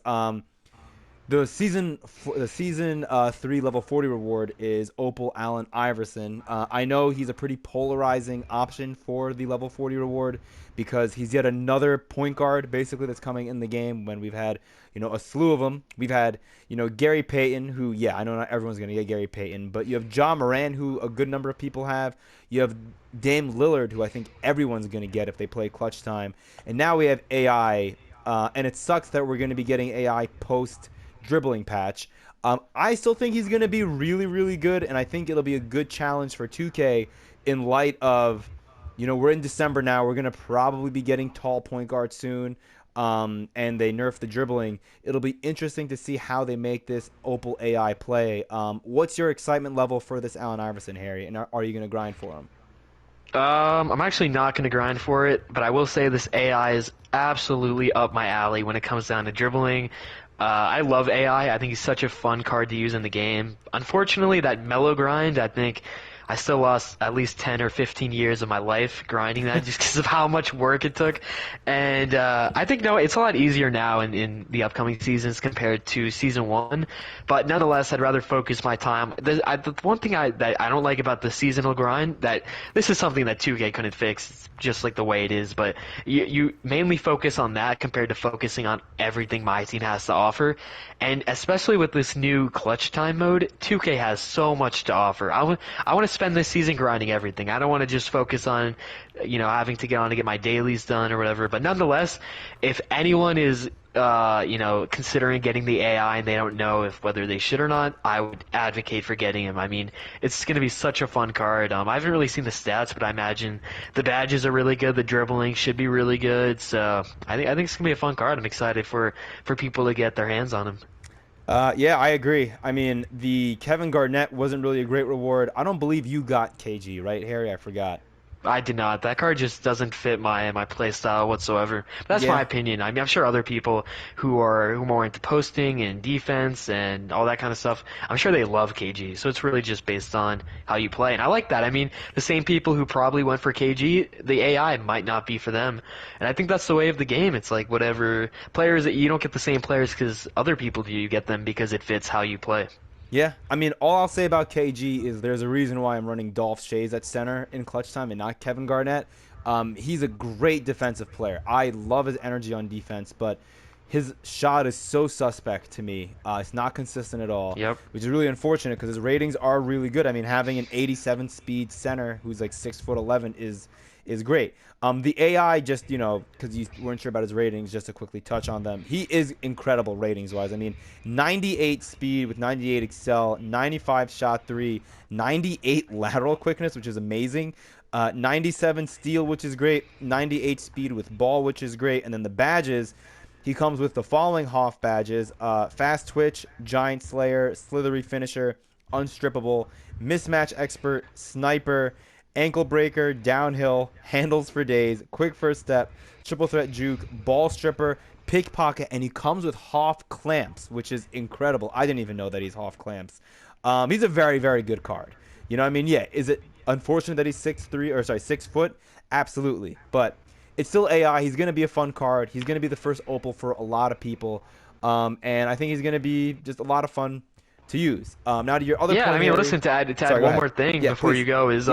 the season 3 level 40 reward is Opal Allen Iverson. I know he's a pretty polarizing option for the level 40 reward because he's yet another point guard basically that's coming in the game when we've had, a slew of them. We've had, Gary Payton, who, yeah, I know not everyone's going to get Gary Payton, but you have John Moran, who a good number of people have. You have Dame Lillard, who I think everyone's going to get if they play clutch time. And now we have AI, and it sucks that we're going to be getting AI post dribbling patch. I still think he's going to be really, really good, and I think it'll be a good challenge for 2K in light of, we're in December now. We're going to probably be getting tall point guard soon. and they nerf the dribbling, it'll be interesting to see how they make this Opal AI play. What's your excitement level for this Allen Iverson, Harry, and are you going to grind for him? I'm actually not going to grind for it, but I will say this AI is absolutely up my alley when it comes down to dribbling. I love AI. I think he's such a fun card to use in the game. Unfortunately, that mellow grind, I think I still lost at least 10 or 15 years of my life grinding that just because of how much work it took. And I think, no, it's a lot easier now in the upcoming seasons compared to Season 1. But nonetheless, I'd rather focus my time. The one thing that I don't like about the seasonal grind, that this is something that 2K couldn't fix. It's just like the way it is. But you mainly focus on that compared to focusing on everything my team has to offer. And especially with this new clutch time mode, 2K has so much to offer. I want to spend this season grinding everything. I don't want to just focus on, having to get on to get my dailies done or whatever. But nonetheless, if anyone is, considering getting the AI and they don't know whether they should or not, I would advocate for getting him. I mean, it's going to be such a fun card. I haven't really seen the stats, but I imagine the badges are really good. The dribbling should be really good. So I think it's going to be a fun card. I'm excited for people to get their hands on him. Yeah, I agree. I mean, the Kevin Garnett wasn't really a great reward. I don't believe you got KG, right, Harry? I forgot. I did not. That card just doesn't fit my play style whatsoever. But that's my opinion. I mean, I'm sure other people who are more into posting and defense and all that kind of stuff, I'm sure they love KG. So it's really just based on how you play. And I like that. I mean, the same people who probably went for KG, the AI might not be for them. And I think that's the way of the game. It's like whatever players that you don't get the same players because other people do. You get them because it fits how you play. Yeah, I mean, all I'll say about KG is there's a reason why I'm running Dolph Schayes at center in clutch time and not Kevin Garnett. He's a great defensive player. I love his energy on defense, but his shot is so suspect to me. It's not consistent at all, Yep. which is really unfortunate because his ratings are really good. I mean, having an 87 speed center who's like 6'11" is great. The AI, just, because you weren't sure about his ratings, just to quickly touch on them, he is incredible ratings-wise. I mean, 98 speed with 98 excel, 95 shot 3, 98 lateral quickness, which is amazing, 97 steal, which is great, 98 speed with ball, which is great, and then the badges, he comes with the following Hoff badges: Fast Twitch, Giant Slayer, Slithery Finisher, Unstrippable, Mismatch Expert, Sniper, Ankle Breaker, Downhill, Handles for Days, Quick First Step, Triple Threat Juke, Ball Stripper, Pickpocket, and he comes with Hoff Clamps, which is incredible. I didn't even know that he's Hoff Clamps. He's a very, very good card. You know what I mean? Yeah, is it unfortunate that he's 6 foot? Absolutely. But it's still AI. He's going to be a fun card. He's going to be the first Opal for a lot of people. And I think he's going to be just a lot to use. Now to your other point. I mean, listen, to add one more thing before please. You go is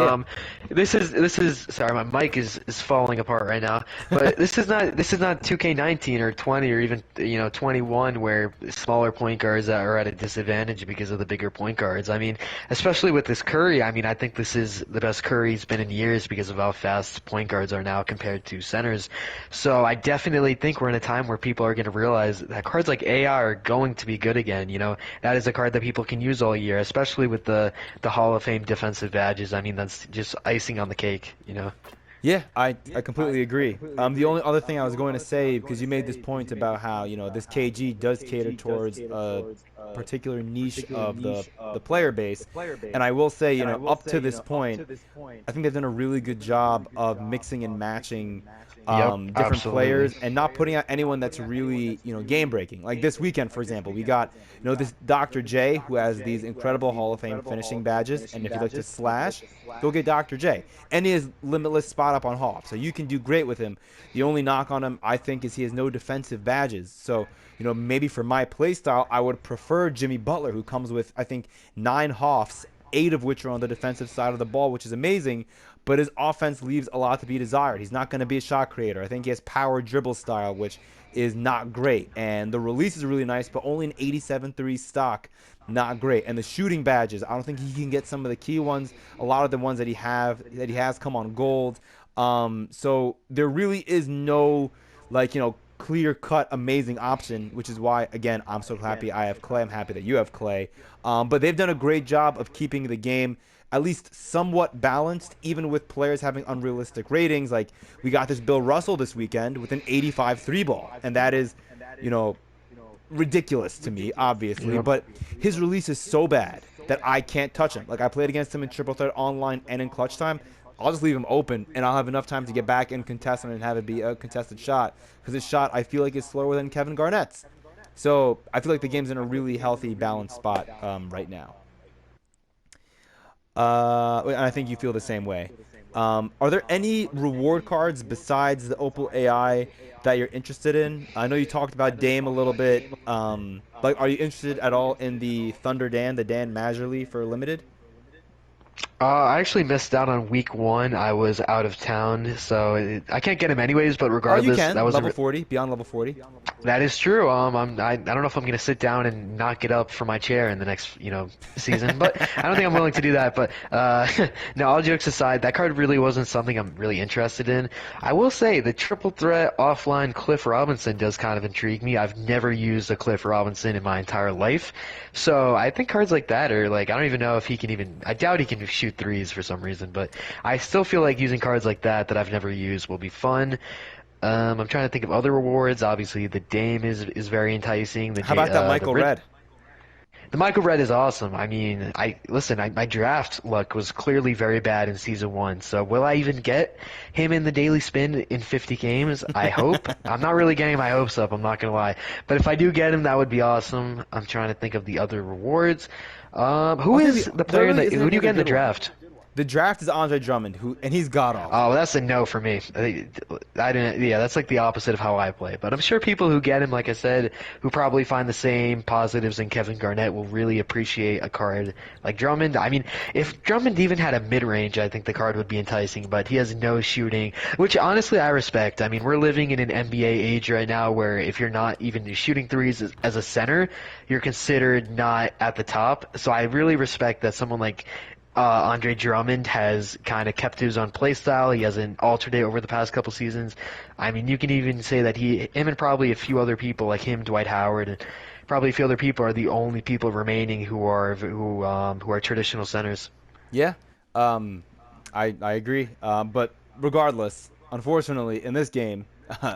this is sorry, my mic is falling apart right now. But this is not 2K19 or 20 or even 21 where smaller point guards are at a disadvantage because of the bigger point guards. I mean, especially with this Curry. I mean, I think this is the best Curry's been in years because of how fast point guards are now compared to centers. So I definitely think we're in a time where people are going to realize that cards like AI are going to be good again. That is a card that people can use all year, especially with the Hall of Fame defensive badges. I mean, that's just icing on the cake, Yeah, I completely agree. The only other thing I was going to say, because you made this point about how, this KG does cater towards a particular niche of the player base. And I will say, up to this point, I think they've done a really good job of mixing and matching different players and not putting out anyone that's really, game breaking. Like this weekend, for example, we got, this Dr. J who has these incredible Hall of Fame finishing badges. And if you like to slash, go get Dr. J. And he has limitless spot up on Hoff. So you can do great with him. The only knock on him, I think, is he has no defensive badges. So, maybe for my play style, I would prefer Jimmy Butler, who comes with, I think, 9 Hoffs, 8 of which are on the defensive side of the ball, which is amazing. But his offense leaves a lot to be desired. He's not going to be a shot creator. I think he has power dribble style, which is not great. And the release is really nice, but only an 87-3 stock, not great. And the shooting badges, I don't think he can get some of the key ones. A lot of the ones that he has come on gold. So there really is no, clear-cut amazing option, which is why, again, I'm so happy I have Clay. I'm happy that you have Clay. But they've done a great job of keeping the game at least somewhat balanced, even with players having unrealistic ratings. Like, we got this Bill Russell this weekend with an 85 3-ball, and that is, you know, ridiculous to me, obviously. Yep. But his release is so bad that I can't touch him. Like, I played against him in triple threat online and in clutch time. I'll just leave him open, and I'll have enough time to get back and contest him and have it be a contested shot. Because his shot, I feel like, is slower than Kevin Garnett's. So I feel like the game's in a really healthy, balanced spot right now. And I think you feel the same way. Are there any reward cards besides the Opal AI that you're interested in? I know you talked about Dame a little bit. Like, are you interested at all in the Thunder Dan, the Dan Majerle for limited? I actually missed out on week 1. I was out of town, so I can't get him anyways. But Oh, you regardless, can. that was Level 40, beyond level 40. that is true. I don't know if I'm gonna sit down and not get up from my chair in the next season, but I don't think I'm willing to do that. But no, all jokes aside, that card really wasn't something I'm really interested in. I will say the triple threat offline Cliff Robinson does kind of intrigue me. I've never used a Cliff Robinson in my entire life, so I think cards like that are like, I don't even know if he can even. I doubt he can shoot threes for some reason, but I still feel like using cards like that I've never used will be fun. I'm trying to think of other rewards. Obviously, the Dame is very enticing. How about that Michael Red? The Michael Red is awesome. I mean, my draft luck was clearly very bad in season 1. So will I even get him in the daily spin in 50 games? I hope. I'm not really getting my hopes up, I'm not gonna lie. But if I do get him, that would be awesome. I'm trying to think of the other rewards. Who is the player who do you get in the draft? The draft is Andre Drummond, and he's god awful. Oh, well, that's a no for me. I didn't. Yeah, that's like the opposite of how I play. But I'm sure people who get him, like I said, who probably find the same positives in Kevin Garnett, will really appreciate a card like Drummond. I mean, if Drummond even had a mid-range, I think the card would be enticing. But he has no shooting, which honestly I respect. I mean, we're living in an NBA age right now where if you're not even shooting threes as a center, you're considered not at the top. So I really respect that someone like Andre Drummond has kind of kept to his own play style. He hasn't altered it over the past couple seasons. I mean, you can even say that him and probably a few other people like him, Dwight Howard, and probably a few other people are the only people remaining who are traditional centers. Yeah, I agree. But regardless, unfortunately, in this game,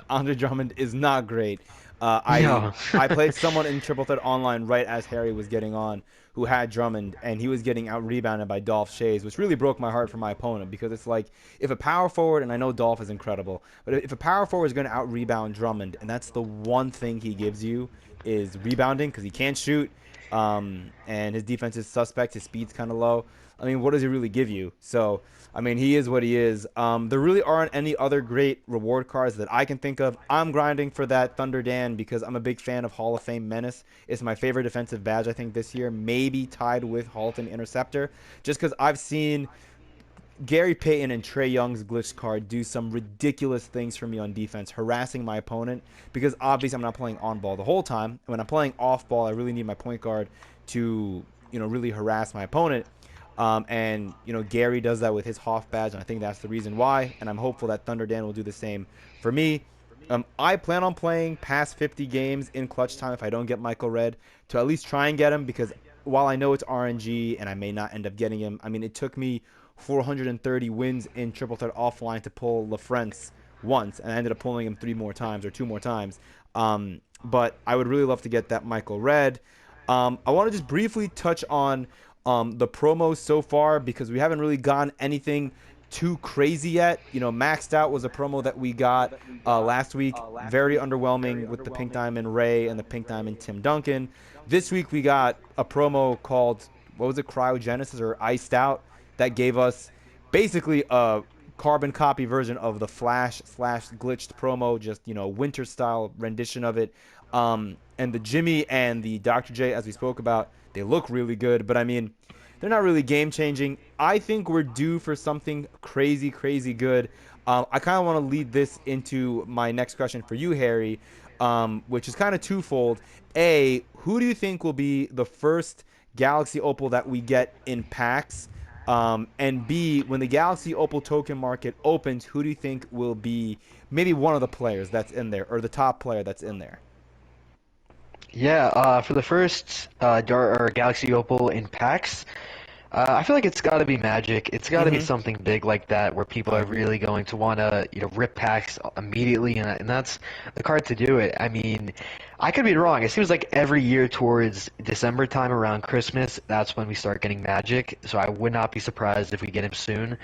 Andre Drummond is not great. No. I played someone in Triple Threat Online right as Harry was getting on who had Drummond, and he was getting out-rebounded by Dolph Shays, which really broke my heart for my opponent because it's like, if a power forward, and I know Dolph is incredible, but if a power forward is going to out-rebound Drummond, and that's the one thing he gives you is rebounding because he can't shoot, and his defense is suspect, his speed's kind of low. I mean, what does he really give you? So, I mean, he is what he is. There really aren't any other great reward cards that I can think of. I'm grinding for that Thunder Dan because I'm a big fan of Hall of Fame Menace. It's my favorite defensive badge, I think, this year. Maybe tied with Hall of Fame Interceptor. Just because I've seen Gary Payton and Trae Young's glitch card do some ridiculous things for me on defense, harassing my opponent. Because obviously I'm not playing on ball the whole time. And when I'm playing off ball, I really need my point guard to, really harass my opponent. And Gary does that with his Hoff badge, and I think that's the reason why. And I'm hopeful that Thunder Dan will do the same for me. I plan on playing past 50 games in clutch time if I don't get Michael Red to at least try and get him, because while I know it's RNG and I may not end up getting him, I mean, it took me 430 wins in Triple Threat Offline to pull LaFrance once, and I ended up pulling him 2 more times. But I would really love to get that Michael Red. I want to just briefly touch on the promos so far because we haven't really gotten anything too crazy yet. Maxed Out was a promo that we got last week. Very underwhelming with the Pink Diamond Ray and the Pink Diamond Tim Duncan. This week we got a promo called, what was it, Cryogenesis or Iced Out, that gave us basically a carbon copy version of the Flash/glitched promo, just, winter style rendition of it. And the Jimmy and the Dr. J, as we spoke about, they look really good, but I mean, they're not really game-changing. I think we're due for something crazy, crazy good. I kind of want to lead this into my next question for you, Harry, which is kind of twofold. A, who do you think will be the first Galaxy Opal that we get in packs? And B, when the Galaxy Opal token market opens, who do you think will be maybe one of the players that's in there, or the top player that's in there? Yeah, for the first Galaxy Opal in packs, I feel like it's got to be Magic. It's got to be something big like that where people are really going to want to, rip packs immediately, and that's the card to do it. I mean, I could be wrong. It seems like every year towards December time around Christmas, that's when we start getting Magic. So I would not be surprised if we get him soon.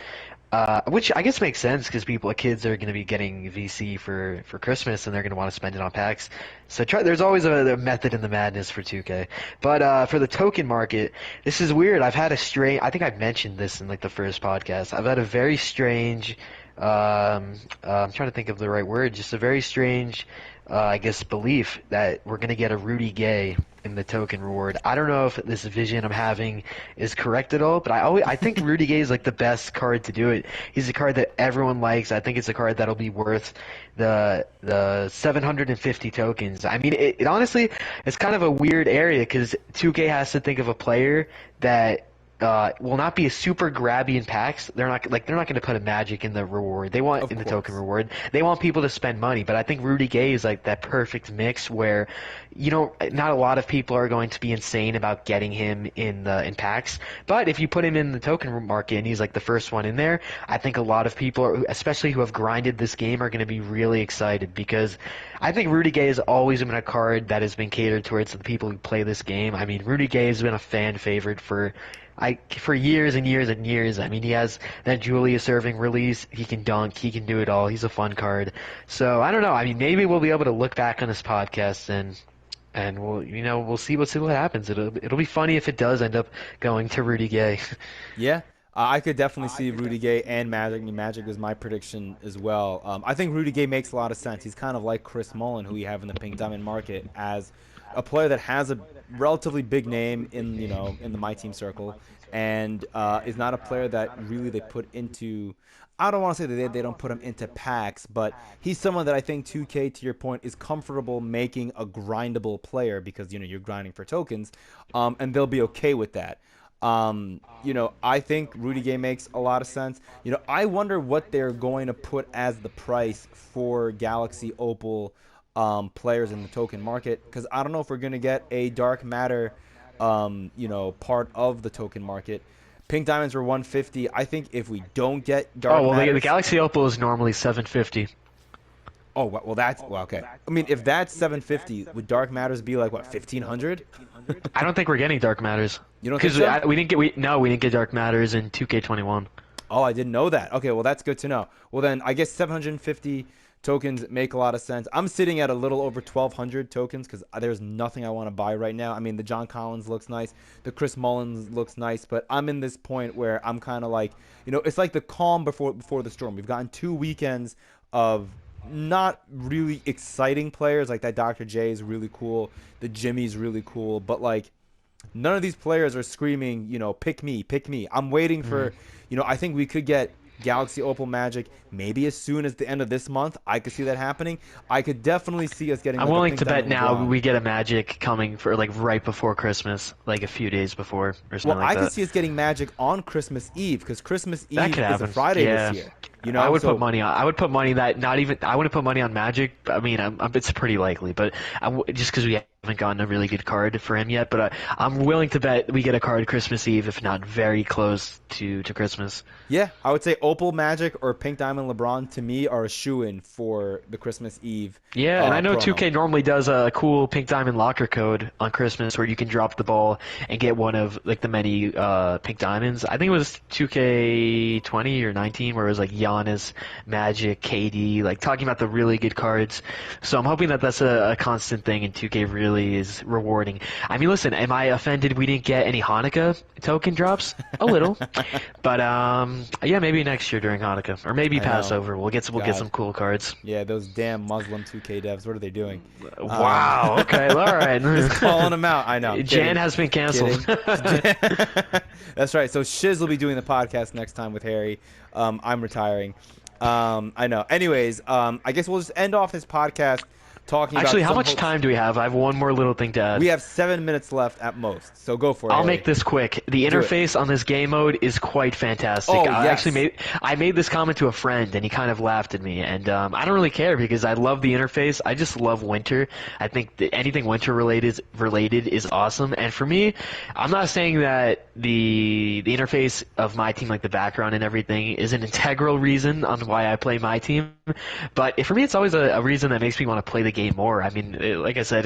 Which I guess makes sense because kids are going to be getting VC for Christmas and they're going to want to spend it on packs. So there's always a method in the madness for 2K. But for the token market, this is weird. I've had a strange. I think I've mentioned this in like the first podcast. I've had a very strange. I'm trying to think of the right word. Just a very strange, I guess, belief that we're going to get a Rudy Gay in the token reward. I don't know if this vision I'm having is correct at all, but I think Rudy Gay is like the best card to do it. He's a card that everyone likes. I think it's a card that'll be worth the 750 tokens. I mean, it honestly, it's kind of a weird area because 2K has to think of a player that will not be a super grabby in packs. They're not going to put a Magic in the reward. They want in the token reward. They want people to spend money. But I think Rudy Gay is like that perfect mix where, not a lot of people are going to be insane about getting him in packs. But if you put him in the token market and he's like the first one in there, I think a lot of people, especially who have grinded this game, are going to be really excited because I think Rudy Gay has always been a card that has been catered towards the people who play this game. I mean, Rudy Gay has been a fan favorite for years and years and years. I mean, he has that Julius Erving release. He can dunk. He can do it all. He's a fun card. So I don't know. I mean, maybe we'll be able to look back on this podcast and we'll see what happens. It'll be funny if it does end up going to Rudy Gay. Yeah. I could definitely see Rudy Gay and Magic. I mean, Magic is my prediction as well. I think Rudy Gay makes a lot of sense. He's kind of like Chris Mullin, who we have in the Pink Diamond market, as a player that has a relatively big name in the My Team circle, and is not a player that really they put into. I don't want to say that they don't put him into packs, but he's someone that I think 2K, to your point, is comfortable making a grindable player because you're grinding for tokens, and they'll be okay with that. I think Rudy Gay makes a lot of sense. I wonder what they're going to put as the price for Galaxy Opal players in the token market, because I don't know if we're going to get a Dark Matter, part of the token market. Pink Diamonds were 150. I think if we don't get Dark Matters, the Galaxy Opal is normally 750. Oh, well, okay. I mean, if that's 750, would Dark Matters be like, what, 1,500? I don't think we're getting Dark Matters. You don't think so? Because we didn't get Dark Matters in 2K21. Oh, I didn't know that. Okay, well, that's good to know. Well, then, I guess 750 tokens make a lot of sense. I'm sitting at a little over 1,200 tokens because there's nothing I want to buy right now. I mean, the John Collins looks nice. The Chris Mullins looks nice. But I'm in this point where I'm kind of like, it's like the calm before the storm. We've gotten 2 weekends of not really exciting players. Like that Dr. J is really cool. The Jimmy's really cool. But, like, none of these players are screaming, pick me, pick me. I'm waiting for, I think we could get Galaxy Opal Magic maybe as soon as the end of this month. I could see that happening. I could definitely see us getting. I'm willing to bet now we get a Magic coming for like right before Christmas, like a few days before or something like that. I could see us getting Magic on Christmas Eve because Christmas Eve is a Friday this year. I would put money on. I would put money that not even. I wouldn't put money on Magic. I mean, it's pretty likely, but just because we haven't gotten a really good card for him yet. But I'm willing to bet we get a card Christmas Eve, if not very close to Christmas. Yeah, I would say Opal Magic or Pink Diamond LeBron to me are a shoo-in for the Christmas Eve. Yeah, and I know promo. 2K normally does a cool Pink Diamond locker code on Christmas where you can drop the ball and get one of like the many Pink Diamonds. I think it was 2K20 or 19 where it was like Giannis, Magic, KD, like talking about the really good cards. So I'm hoping that that's a constant thing and 2K really is rewarding. I mean, listen, am I offended we didn't get any Hanukkah token drops? A little. But yeah, maybe next year during Hanukkah or maybe Passover. We'll get some cool cards. Yeah, those damn Muslim 2K devs. What are they doing? Wow. Okay. All right. Just calling them out. I know. Jan has been canceled. That's right. So Shiz will be doing the podcast next time with Harry. I'm retiring. I know. Anyways, I guess we'll just end off this podcast talking about. Actually, how much time do we have? I have one more little thing to add. We have 7 minutes left at most, so go for it. I'll make this quick. The interface on this game mode is quite fantastic. Oh, yes. I made this comment to a friend, and he kind of laughed at me. And I don't really care because I love the interface. I just love winter. I think that anything winter related is awesome. And for me, I'm not saying that the interface of my team, like the background and everything, is an integral reason on why I play my team. But for me, it's always a reason that makes me want to play the game more. I mean, like I said,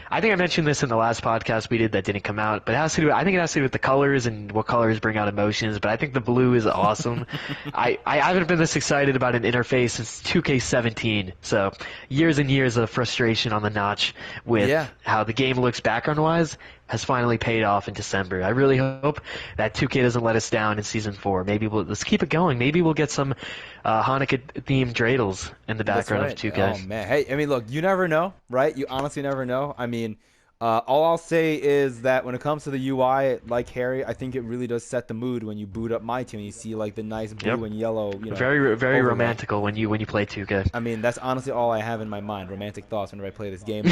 I think I mentioned this in the last podcast we did that didn't come out, but I think it has to do with the colors and what colors bring out emotions. But I think the blue is awesome. I haven't been this excited about an interface since 2K17. So years and years of frustration on the notch with how the game looks background-wise has finally paid off in December. I really hope that 2K doesn't let us down in Season 4. Maybe let's keep it going. Maybe we'll get some Hanukkah-themed dreidels in the background of 2K. Oh, man. Hey, I mean, look, you never know, right? You honestly never know. I mean, all I'll say is that when it comes to the UI, like Harry, I think it really does set the mood when you boot up my team and you see like the nice blue and yellow. Very romantical when you play 2K. I mean, that's honestly all I have in my mind, romantic thoughts whenever I play this game.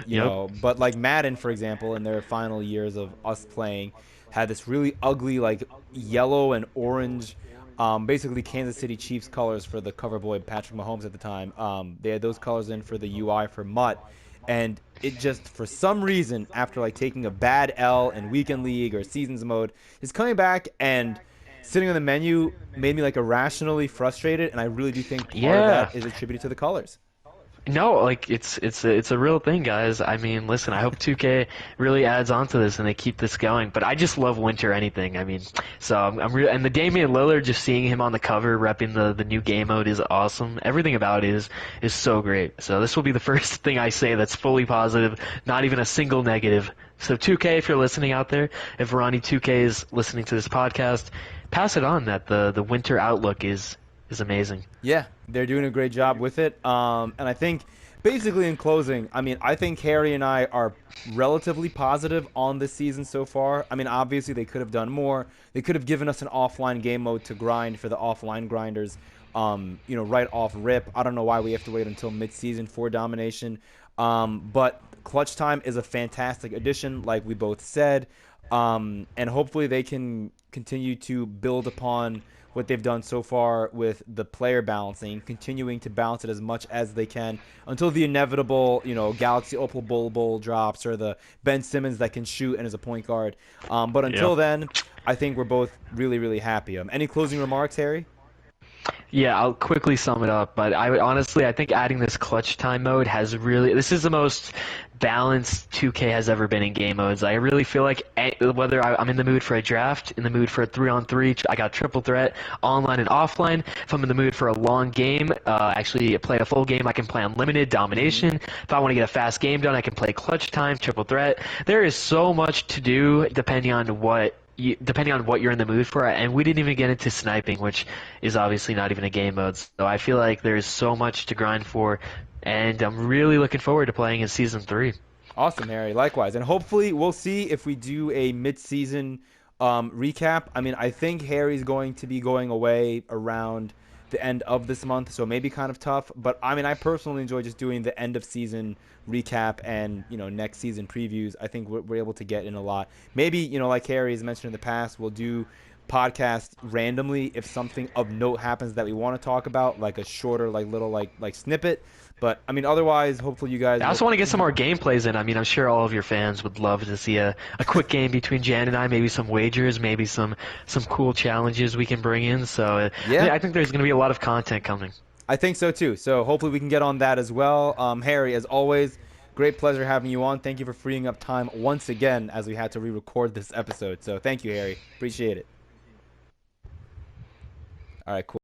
You know, but like Madden, for example, in their final years of us playing, had this really ugly like yellow and orange. Basically Kansas City Chiefs colors for the cover boy Patrick Mahomes at the time. They had those colors in for the UI for MUT. And it just, for some reason, after like taking a bad L in Weekend League or Seasons mode, is coming back and sitting on the menu made me like irrationally frustrated. And I really do think part of that is attributed to the colors. No, like it's a real thing, guys. I mean, listen, I hope 2K really adds on to this and they keep this going. But I just love winter anything. I mean, so and the Damian Lillard, just seeing him on the cover repping the new game mode is awesome. Everything about it is so great. So this will be the first thing I say that's fully positive, not even a single negative. So 2K, if you're listening out there, if Ronnie 2K is listening to this podcast, pass it on that the winter outlook is amazing. Yeah, they're doing a great job with it. And I think, basically in closing, I mean, I think Harry and I are relatively positive on this season so far. I mean, obviously they could have done more. They could have given us an offline game mode to grind for the offline grinders, you know, right off rip. I don't know why we have to wait until mid-season for domination. But Clutch Time is a fantastic addition, like we both said. And hopefully they can continue to build upon what they've done so far with the player balancing, continuing to balance it as much as they can until the inevitable, you know, Galaxy Opal Bowl drops or the Ben Simmons that can shoot and is a point guard. But until then, I think we're both really, really happy. Any closing remarks, Harry? Yeah, I'll quickly sum it up, but I think adding this clutch time mode this is the most balanced 2K has ever been in game modes. I really feel like whether I'm in the mood for a draft, in the mood for a 3-on-3, I got triple threat, online and offline. If I'm in the mood for a long game, actually play a full game, I can play unlimited domination. If I want to get a fast game done, I can play clutch time, triple threat. There is so much to do depending on what you're in the mood for, and we didn't even get into sniping, which is obviously not even a game mode. So I feel like there's so much to grind for, and I'm really looking forward to playing in Season 3. Awesome, Harry. Likewise. And hopefully we'll see if we do a mid-season recap. I mean, I think Harry's going to be going away around the end of this month, so maybe kind of tough. But, I mean, I personally enjoy just doing the end-of-season recap and, you know, next season previews. I think we're able to get in a lot. Maybe, you know, like Harry has mentioned in the past, we'll do podcasts randomly if something of note happens that we want to talk about, like a shorter, like little, like snippet. But, I mean, otherwise, hopefully you guys... I also want to get some more gameplays in. I mean, I'm sure all of your fans would love to see a quick game between Jan and I, maybe some wagers, maybe some cool challenges we can bring in. So, yeah, I think there's going to be a lot of content coming. I think so, too. So, hopefully we can get on that as well. Harry, as always, great pleasure having you on. Thank you for freeing up time once again as we had to re-record this episode. So, thank you, Harry. Appreciate it. All right, cool.